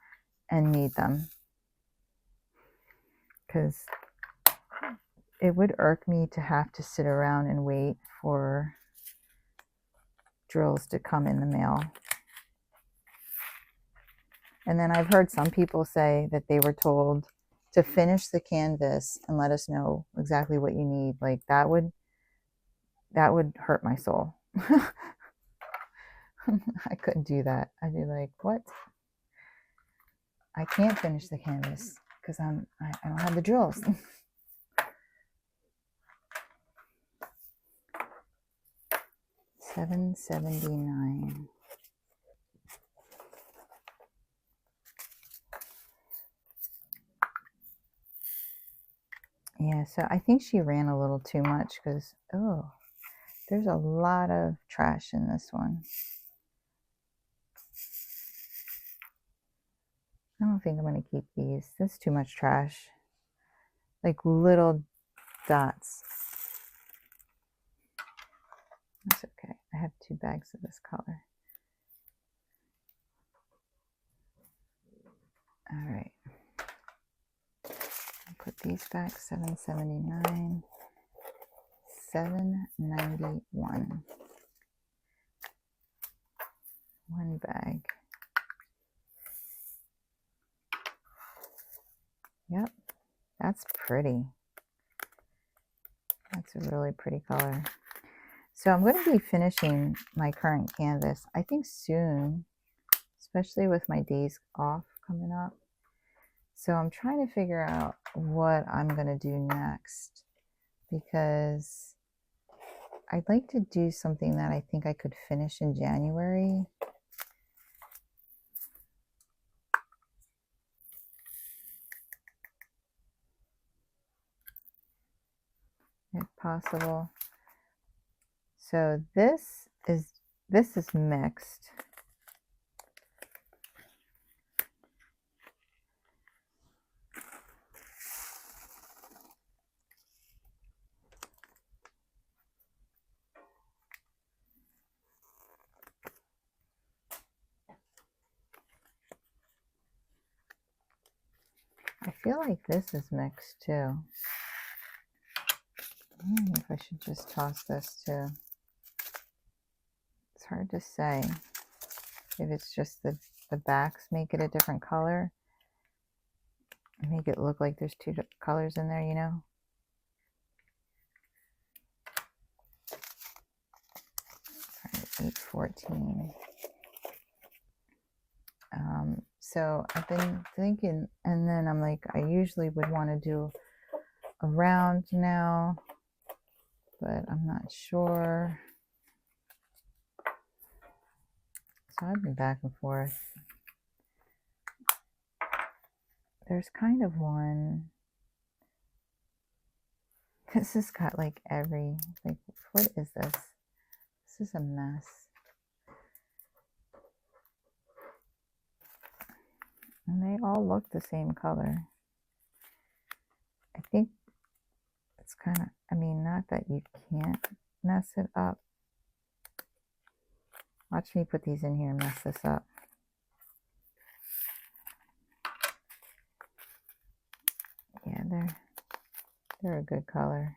and need them, because it would irk me to have to sit around and wait for drills to come in the mail. And then I've heard some people say that they were told to finish the canvas and let us know exactly what you need. Like that would hurt my soul. I couldn't do that. I'd be like, what? I can't finish the canvas because I don't have the drills. $7.79. Yeah, so I think she ran a little too much because, there's a lot of trash in this one. I don't think I'm going to keep these. That's too much trash. Like little dots. That's okay. I have 2 bags of this color. All right. I'll put these back. $7.79. $7.91. 1 bag. Yep, that's pretty. That's a really pretty color. So I'm going to be finishing my current canvas, I think soon, especially with my days off coming up. So I'm trying to figure out what I'm going to do next, because I'd like to do something that I think I could finish in January. If possible. So this is mixed. I feel like this is mixed too. I don't know if I should just toss this too. It's hard to say if it's just the backs make it a different color, make it look like there's 2 colors in there, All right, 814. So I've been thinking, and then I'm like, I usually would want to do a round now, but I'm not sure. So I've been back and forth. There's kind of one. This has got like what is this? This is a mess. And they all look the same color. I think it's kind of, not that you can't mess it up. Watch me put these in here and mess this up. Yeah, they're a good color.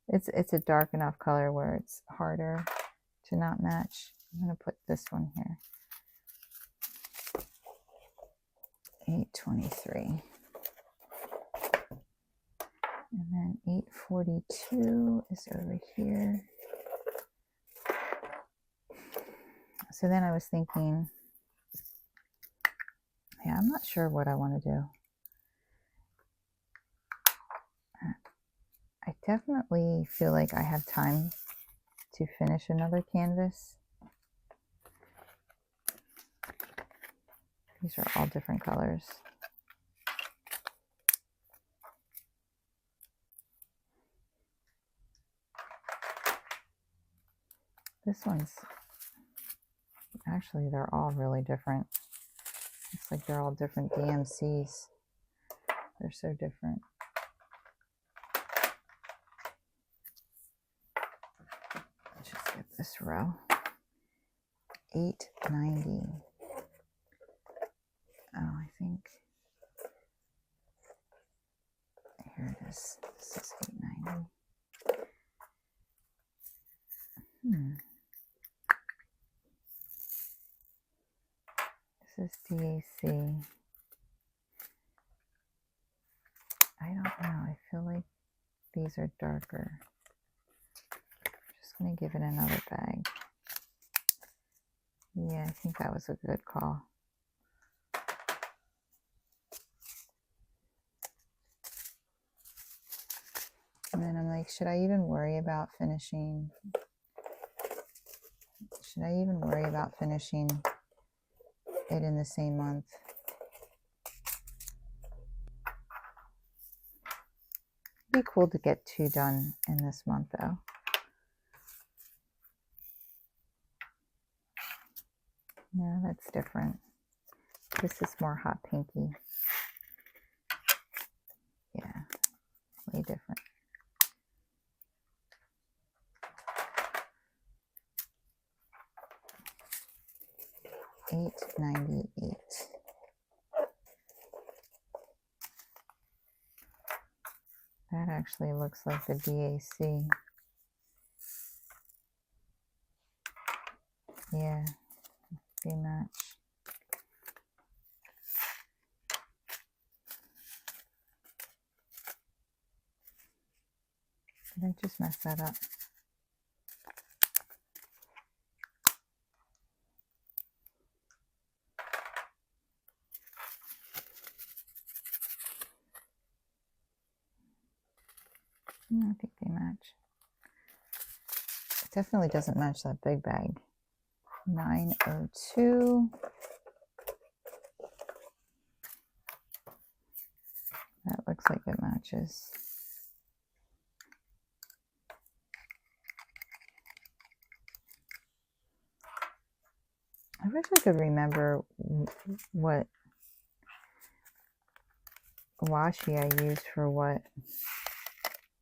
It's a dark enough color where it's harder to not match. I'm going to put this one here. 823. And then 842 is over here. So then I was thinking, yeah, I'm not sure what I want to do. I definitely feel like I have time to finish another canvas. These are all different colors. This one's, actually they're all really different. It's like they're all different DMCs. They're so different. Let's just get this row. 890. Oh, I think here it is. This is 890. This is DAC. I don't know. I feel like these are darker. Just going to give it another bag. Yeah, I think that was a good call. And then I'm like, should I even worry about finishing? Should I even worry about finishing it in the same month? It'd be cool to get 2 done in this month though. No, that's different. This is more hot pinky. Yeah, way different. $8.98. That actually looks like the DAC. Yeah, they match. Did I just mess that up? I think they match. It definitely doesn't match that big bag. 902. That looks like it matches. I wish I could remember what washi I used for what.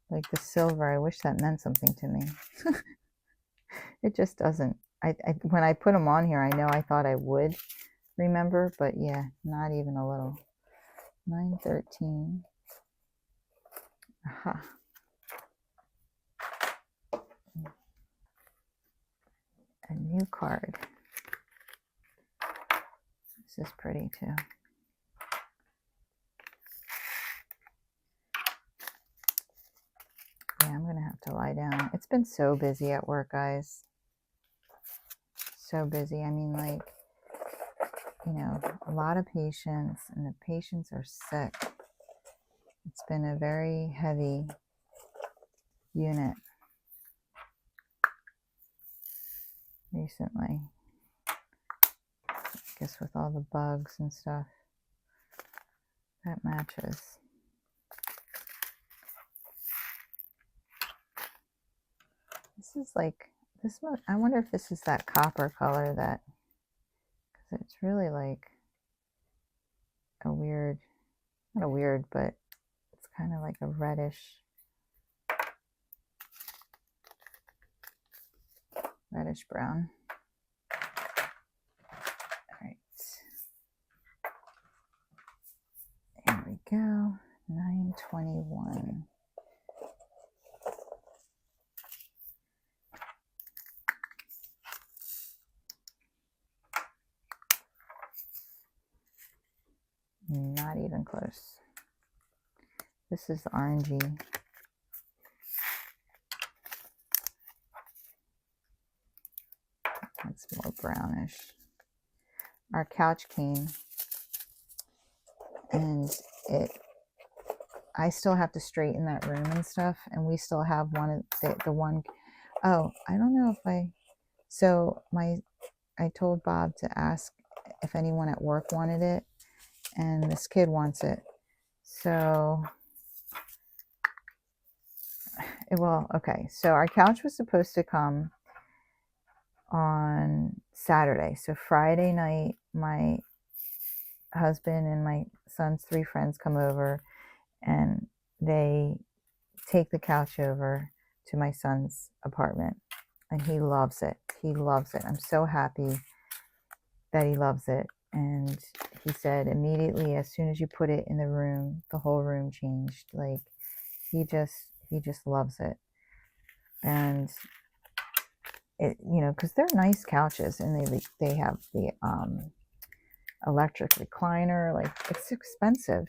Like the silver, I wish that meant something to me. It just doesn't. When I put them on here, I know I thought I would remember, but yeah, not even a little. 913. Aha. A new card. This is pretty too. Yeah, I'm gonna have to lie down. It's been so busy at work, guys. So busy. I mean, like, you know, a lot of patients, and the patients are sick. It's been a very heavy unit recently. I guess with all the bugs and stuff. That matches. This is like, this one, I wonder if this is that copper color that, because it's really like a weird, not a weird, but it's kind of like a reddish brown. go. 9/21. Not even close. This is the orangey. It's more brownish. Our couch came, and I still have to straighten that room and stuff, and we still have one of the one. Oh, I don't know if I told Bob to ask if anyone at work wanted it, and this kid wants it. So, okay. So our couch was supposed to come on Saturday. So Friday night, my husband and my son's 3 friends come over, and they take the couch over to my son's apartment, and he loves it. He loves it. I'm so happy that he loves it. And he said immediately, as soon as you put it in the room, the whole room changed. Like, he just loves it. And it, because they're nice couches, and they have the electric recliner. Like, it's expensive,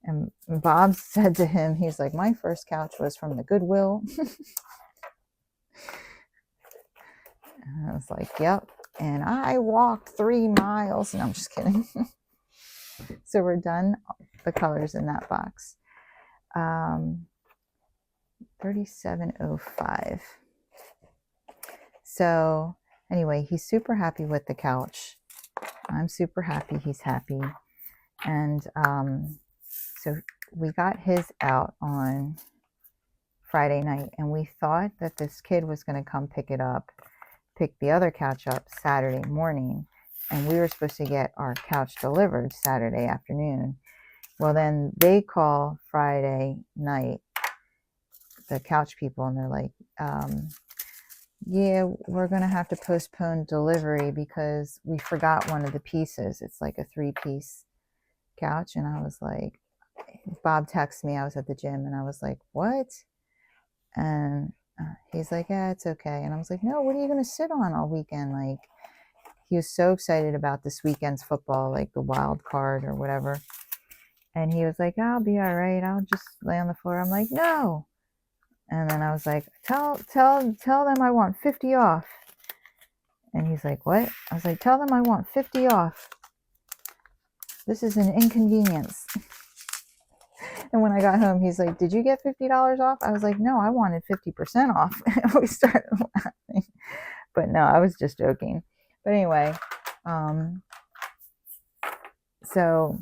And Bob said to him, he's like, my first couch was from the Goodwill. And I was like, yep. And I walked 3 miles. No, I'm just kidding. So we're done the colors in that box. 3705. So anyway, he's super happy with the couch. I'm super happy he's happy. And so we got his out on Friday night, and we thought that this kid was going to come pick the other couch up Saturday morning, and we were supposed to get our couch delivered Saturday afternoon. Well, then they call Friday night, the couch people, and they're like, yeah, we're going to have to postpone delivery because we forgot one of the pieces. It's like a 3-piece couch. And I was like, Bob texted me, I was at the gym, and I was like, what? And he's like, yeah, it's okay. And I was like, no, what are you going to sit on all weekend? Like, he was so excited about this weekend's football, like the wild card or whatever. And he was like, I'll be all right. I'll just lay on the floor. I'm like, no. And then I was like, tell them I want 50 off. And he's like, what? I was like, tell them I want 50 off. This is an inconvenience. And when I got home, he's like, did you get $50 off? I was like, no, I wanted 50% off. And we started laughing. But no, I was just joking. But anyway, so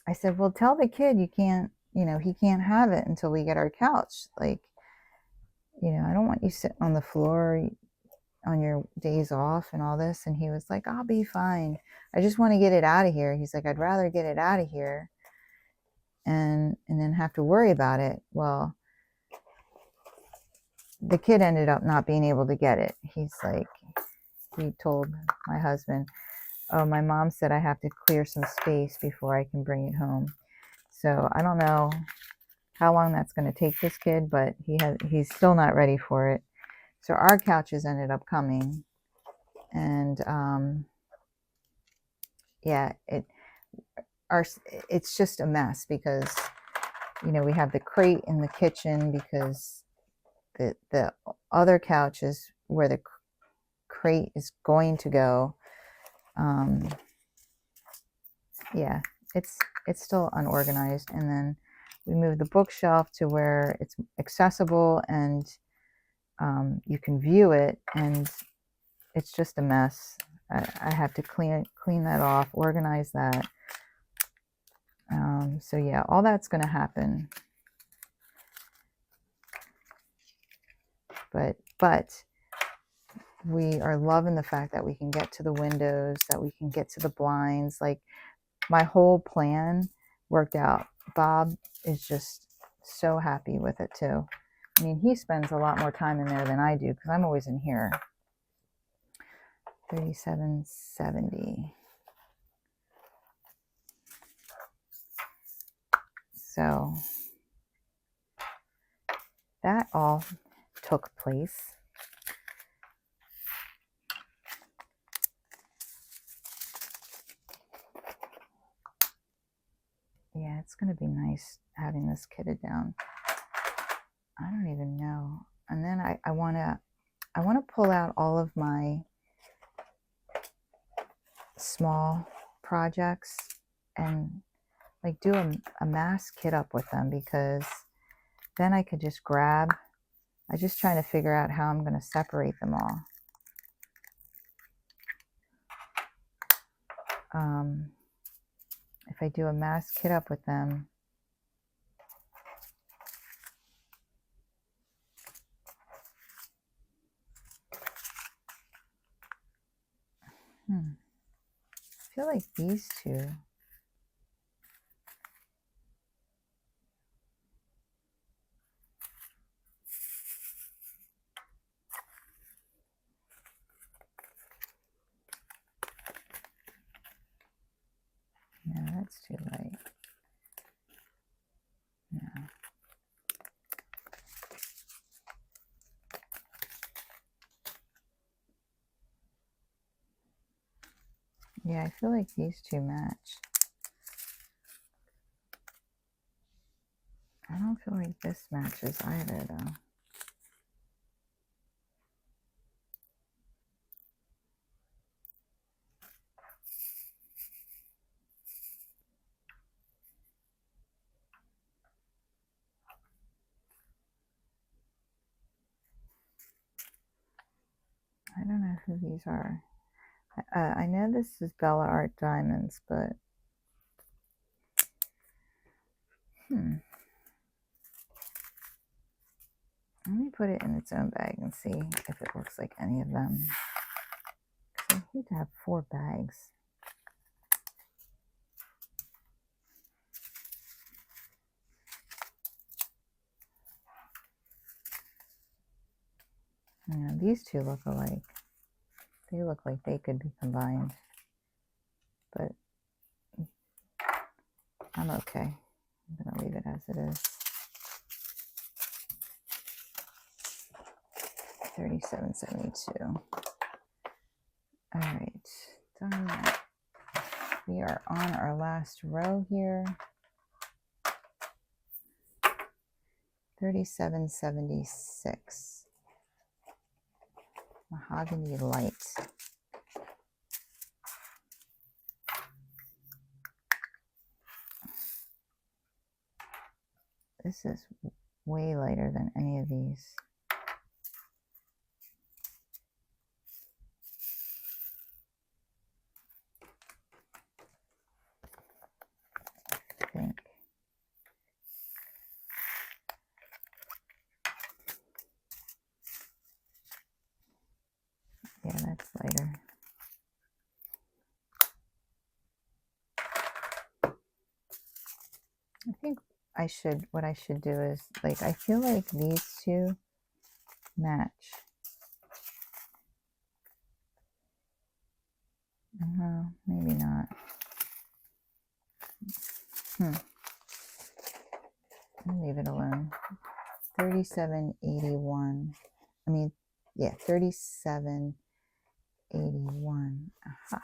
I said, well, tell the kid you can't, he can't have it until we get our couch. Like, I don't want you sitting on the floor on your days off and all this. And he was like, I'll be fine. I just want to get it out of here. He's like, I'd rather get it out of here and then have to worry about it. Well, the kid ended up not being able to get it. He told my husband, oh, my mom said I have to clear some space before I can bring it home. So I don't know how long that's going to take this kid, but he's still not ready for it. So our couches ended up coming, and yeah, it's just a mess because we have the crate in the kitchen because the other couch is where the crate is going to go. Yeah, it's still unorganized. And then we moved the bookshelf to where it's accessible and you can view it, and it's just a mess. I have to clean that off, organize that. So yeah, all that's going to happen. But we are loving the fact that we can get to the windows, that we can get to the blinds. Like, my whole plan worked out. Bob is just so happy with it too. I mean, he spends a lot more time in there than I do because I'm always in here. 3770. So that all took place. Yeah, it's going to be nice having this kitted down. I don't even know. And then I want to pull out all of my small projects and like do a mass kit up with them, because then I could just grab. I'm just trying to figure out how I'm going to separate them all. If I do a mass kit up with them, I feel like these two. No, that's too light. No. Yeah, I feel like these two match. I don't feel like this matches either, though. I don't know who these are. I know this is Bella Art Diamonds, but let me put it in its own bag and see if it looks like any of them. I hate to have 4 bags. Yeah, these two look alike. They look like they could be combined, but I'm okay. I'm gonna leave it as it is. 37.72. All right, done that. We are on our last row here. 37.76. Mahogany light. This is way lighter than any of these. I think. Yeah, that's lighter. I think what I should do is, like, I feel like these two match. No, maybe not. I'll leave it alone. 37.81. I mean, yeah, 37.81. Aha.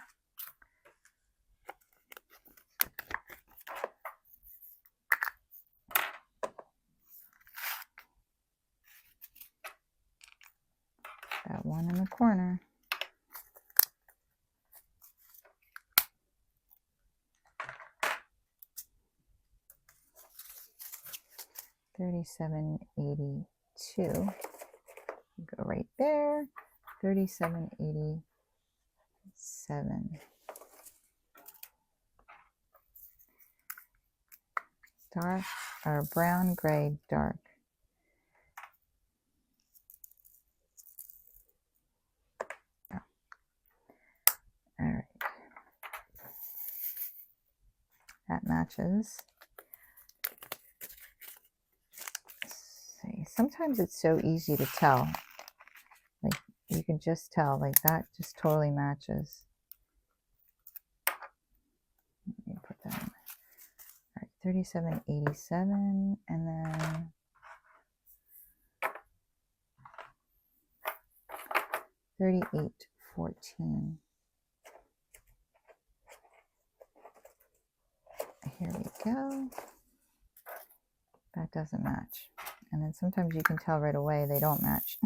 That one in the corner. $37.82. Go right there. $37.87. Dark or brown, gray, dark. Oh. All right. That matches. Sometimes it's so easy to tell. Like, you can just tell, like, that just totally matches. Let me put that in. All right, 37.87, and then 38.14. Here we go. That doesn't match. And then sometimes you can tell right away they don't match.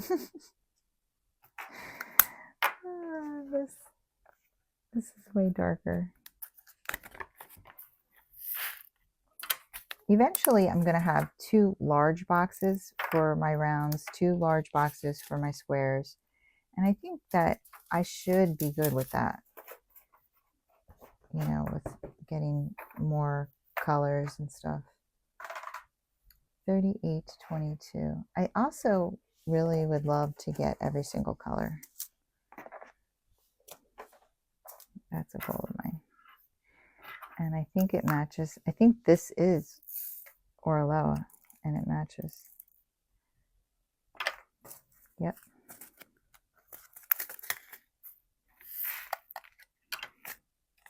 This is way darker. Eventually, I'm going to have 2 large boxes for my rounds, 2 large boxes for my squares. And I think that I should be good with that, you know, with getting more colors and stuff. 38.22. I also really would love to get every single color. That's a goal of mine. And I think it matches. I think this is Oraloa, and it matches. Yep.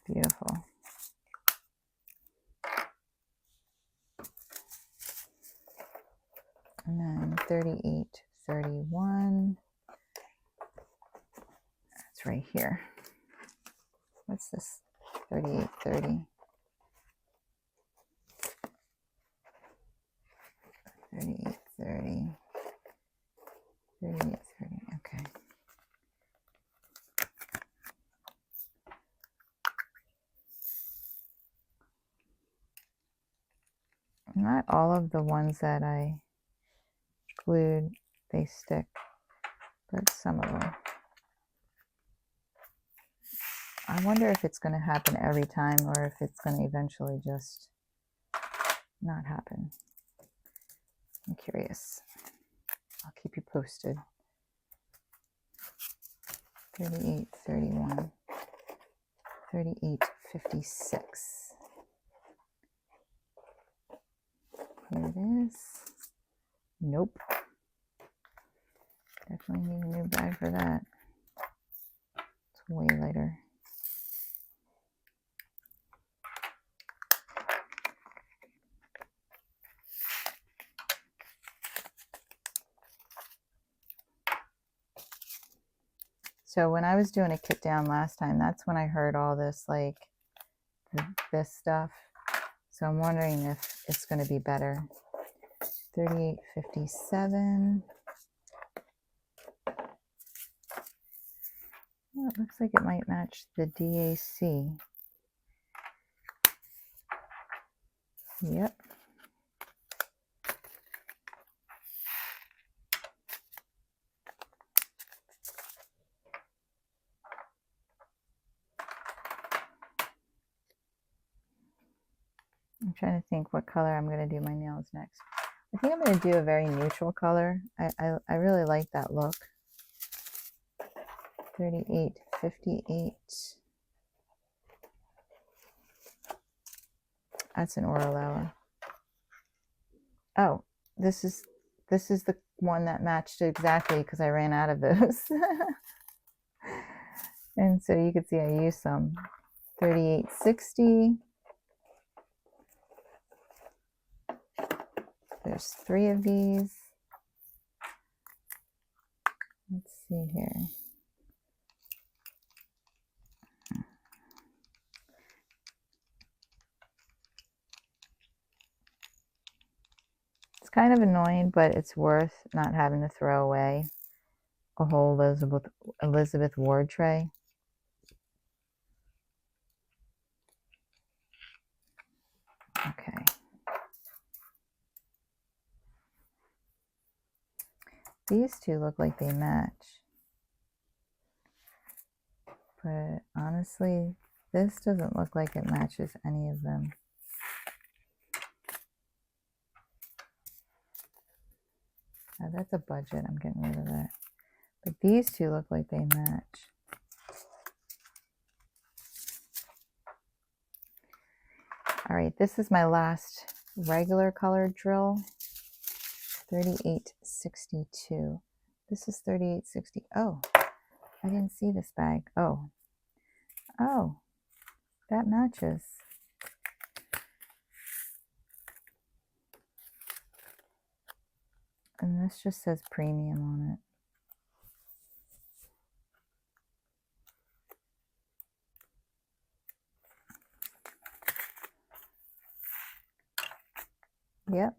Beautiful. And then 38.31. That's right here. What's this? 38.30. 38.30. 38.30. Okay. Not all of the ones that I glued, they stick, but some of them. I wonder if it's going to happen every time or if it's going to eventually just not happen. I'm curious. I'll keep you posted. 38.31. 38.56. Here it is. Nope. Definitely need a new bag for that. It's way lighter. So when I was doing a kit down last time, that's when I heard all this, like, this stuff. So I'm wondering if it's going to be better. 38.57. Well, it looks like it might match the DAC. Yep. I'm trying to think what color I'm going to do my nails next. I think I'm going to do a very neutral color. I really like that look. 38.58. That's an Oraloa. Oh, this is the one that matched it exactly because I ran out of those. And so you can see I used some. 38.60. There's 3 of these. Let's see here. It's kind of annoying, but it's worth not having to throw away a whole Elizabeth Ward tray. Okay. These 2 look like they match. But honestly, this doesn't look like it matches any of them. Now that's a budget. I'm getting rid of that. But these 2 look like they match. All right, this is my last regular color drill. 38.62. This is 38.60. Oh, I didn't see this bag. Oh, that matches. And this just says premium on it. Yep.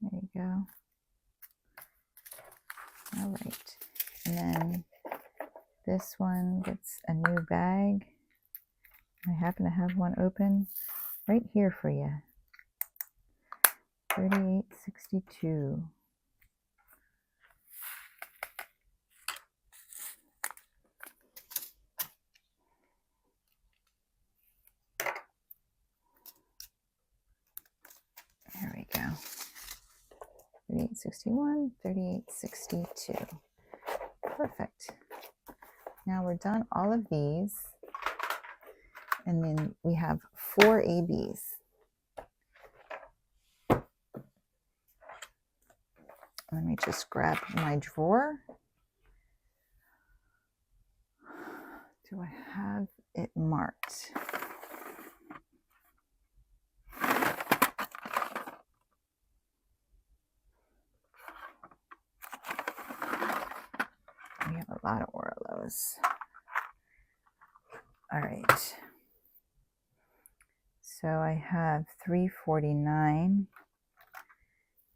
There you go. All right. And then this one gets a new bag. I happen to have one open right here for you. $38.62. There we go. $38.61, $38.62. Perfect. Now we're done all of these. And then we have 4 ABs. Let me just grab my drawer. Do I have it marked? We have a lot of Oraloas. All right. So I have 349,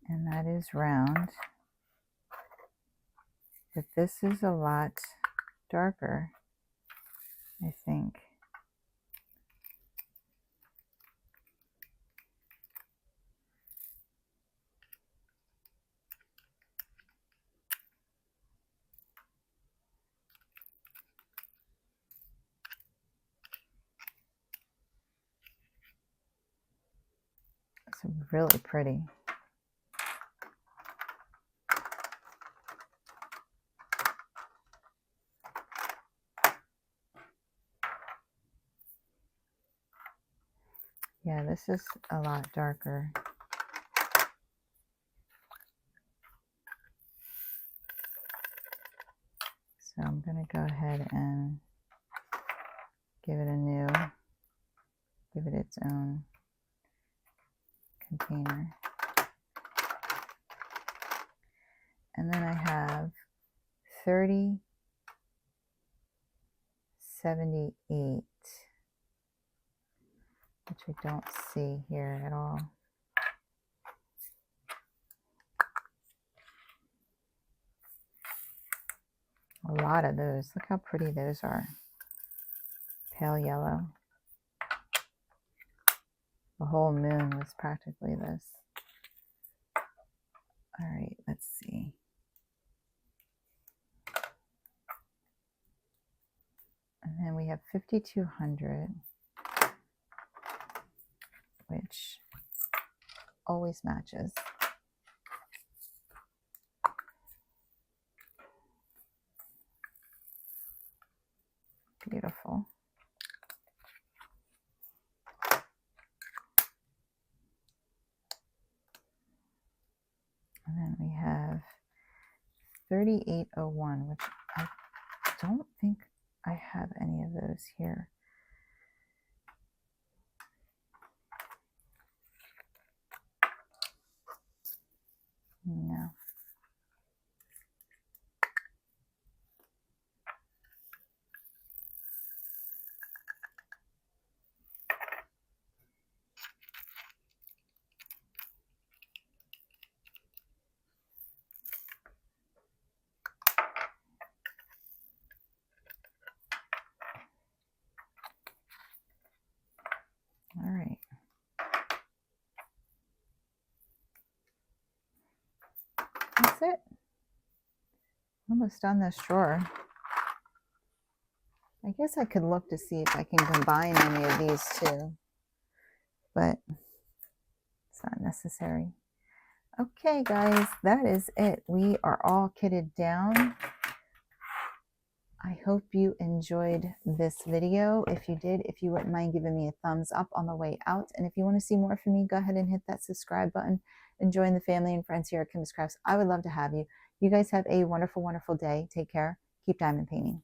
and that is round. But this is a lot darker, I think. It's really pretty. Yeah, this is a lot darker. So I'm going to go ahead and give it its own container. And then I have 3078, which I don't see here at all. A lot of those. Look how pretty those are. Pale yellow. The whole moon was practically this. All right, let's see. And then we have 5200, which always matches. Beautiful. And then we have 3801, which I don't think I have any of those here. No. All right. That's it. Almost done this drawer. I guess I could look to see if I can combine any of these two, but it's not necessary. Okay, guys, that is it. We are all kitted down. I hope you enjoyed this video. If you did, if you wouldn't mind giving me a thumbs up on the way out. And if you want to see more from me, go ahead and hit that subscribe button and join the family and friends here at Kimbaskrafts. I would love to have you. You guys have a wonderful, wonderful day. Take care. Keep diamond painting.